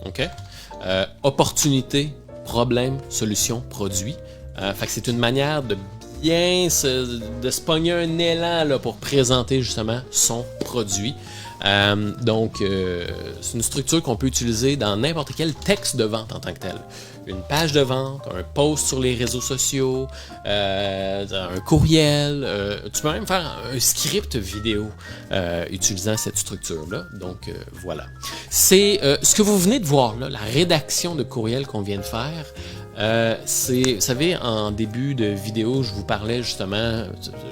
OK? Opportunité, problème, solution, produit. Fait que c'est une manière de bien de se pogner un élan là, pour présenter justement son produit. Donc, c'est une structure qu'on peut utiliser dans n'importe quel texte de vente en tant que tel. Une page de vente, un post sur les réseaux sociaux, un courriel. Tu peux même faire un script vidéo utilisant cette structure-là. Donc, voilà. C'est ce que vous venez de voir là, la rédaction de courriel qu'on vient de faire. Vous savez, en début de vidéo, je vous parlais justement,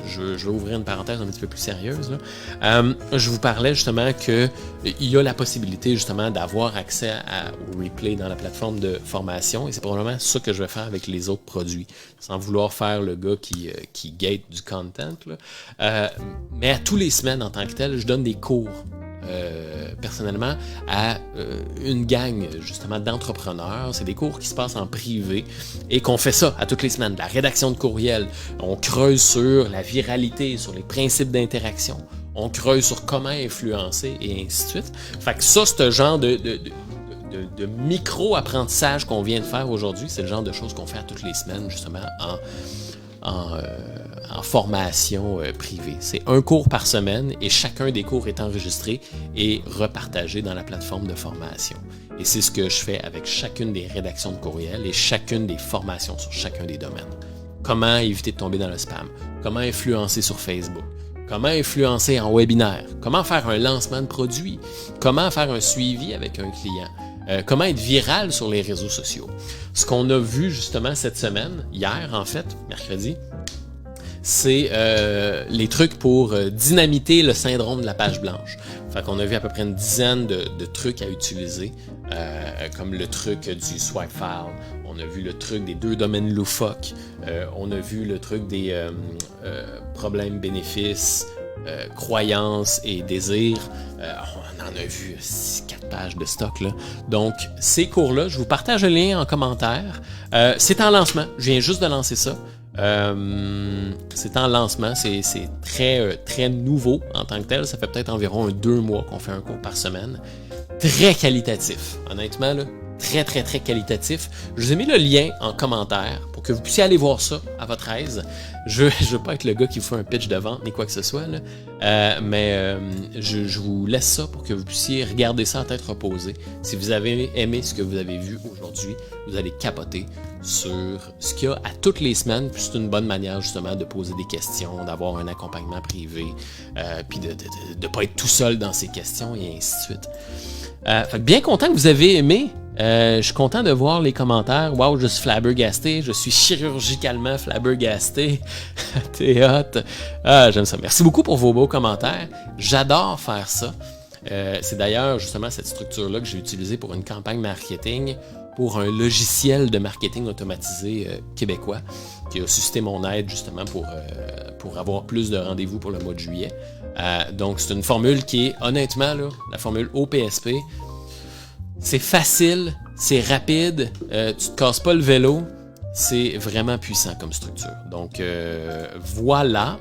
je vais ouvrir une parenthèse un petit peu plus sérieuse, là. Je vous parlais justement qu'il y a la possibilité justement d'avoir accès au replay dans la plateforme de formation et c'est probablement ça que je vais faire avec les autres produits, sans vouloir faire le gars qui gate du content, là. Mais à tous les semaines en tant que tel, je donne des cours. Personnellement à une gang justement d'entrepreneurs. C'est des cours qui se passent en privé et qu'on fait ça à toutes les semaines. De la rédaction de courriel, on creuse sur la viralité, sur les principes d'interaction, on creuse sur comment influencer et ainsi de suite. Fait que ça, c'est le genre de micro-apprentissage qu'on vient de faire aujourd'hui. C'est le genre de choses qu'on fait à toutes les semaines justement en formation privée. C'est un cours par semaine et chacun des cours est enregistré et repartagé dans la plateforme de formation. Et c'est ce que je fais avec chacune des rédactions de courriel et chacune des formations sur chacun des domaines. Comment éviter de tomber dans le spam? Comment influencer sur Facebook? Comment influencer en webinaire? Comment faire un lancement de produit? Comment faire un suivi avec un client? Comment être viral sur les réseaux sociaux. Ce qu'on a vu justement cette semaine, hier en fait, mercredi, c'est les trucs pour dynamiter le syndrome de la page blanche. Fait qu'on a vu à peu près une dizaine de trucs à utiliser, comme le truc du swipe file, on a vu le truc des 2 domaines loufoques, on a vu le truc des problèmes bénéfices, croyances et désirs. On en a vu 4 pages de stock là. Donc, ces cours-là, je vous partage le lien en commentaire. C'est en lancement. Je viens juste de lancer ça. C'est en lancement. C'est très, très nouveau en tant que tel. Ça fait peut-être environ 2 mois qu'on fait un cours par semaine. Très qualitatif. Honnêtement, là. Très, très, très qualitatif. Je vous ai mis le lien en commentaire pour que vous puissiez aller voir ça à votre aise. Je veux pas être le gars qui vous fait un pitch de vente ni quoi que ce soit, là. Mais je vous laisse ça pour que vous puissiez regarder ça à tête reposée. Si vous avez aimé ce que vous avez vu aujourd'hui, vous allez capoter sur ce qu'il y a à toutes les semaines. Puis c'est une bonne manière justement de poser des questions, d'avoir un accompagnement privé, puis de ne pas être tout seul dans ces questions et ainsi de suite. Fait que bien content que vous avez aimé Je suis content de voir les commentaires. Wow, je suis flabbergasté. Je suis chirurgicalement flabbergasté. T'es hot. Ah, j'aime ça. Merci beaucoup pour vos beaux commentaires. J'adore faire ça. C'est d'ailleurs justement cette structure-là que j'ai utilisée pour une campagne marketing pour un logiciel de marketing automatisé québécois qui a suscité mon aide justement pour avoir plus de rendez-vous pour le mois de juillet. Donc, c'est une formule qui est, honnêtement, là, la formule OPSP, c'est facile, c'est rapide, tu te casses pas le vélo, c'est vraiment puissant comme structure. Donc, voilà.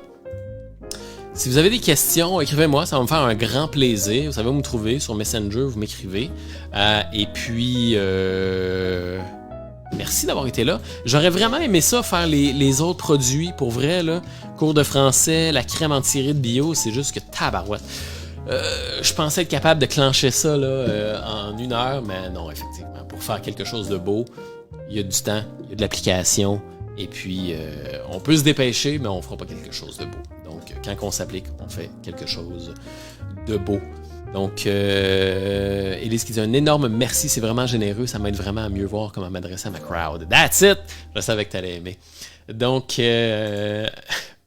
Si vous avez des questions, écrivez-moi, ça va me faire un grand plaisir. Vous savez où me trouver, sur Messenger, vous m'écrivez. Et puis, merci d'avoir été là. J'aurais vraiment aimé ça, faire les autres produits, pour vrai, là. Cours de français, la crème anti-rides bio, c'est juste que tabarouette. Je pensais être capable de clencher ça là, en 1 heure, mais non, effectivement. Pour faire quelque chose de beau, il y a du temps, il y a de l'application, et puis on peut se dépêcher, mais on ne fera pas quelque chose de beau. Donc, quand on s'applique, on fait quelque chose de beau. Donc, Élise qui dit un énorme merci, c'est vraiment généreux, ça m'aide vraiment à mieux voir comment m'adresser à ma crowd. That's it! Je savais que tu allais aimer. Donc,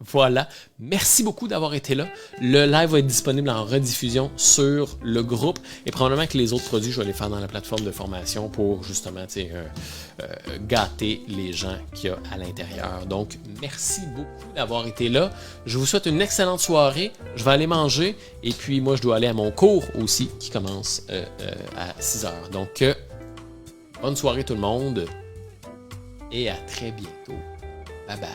voilà. Merci beaucoup d'avoir été là. Le live va être disponible en rediffusion sur le groupe et probablement que les autres produits, je vais les faire dans la plateforme de formation pour justement gâter les gens qu'il y a à l'intérieur. Donc, merci beaucoup d'avoir été là. Je vous souhaite une excellente soirée. Je vais aller manger et puis moi, je dois aller à mon cours aussi qui commence à 6h. Donc, bonne soirée tout le monde et à très bientôt. Bye bye.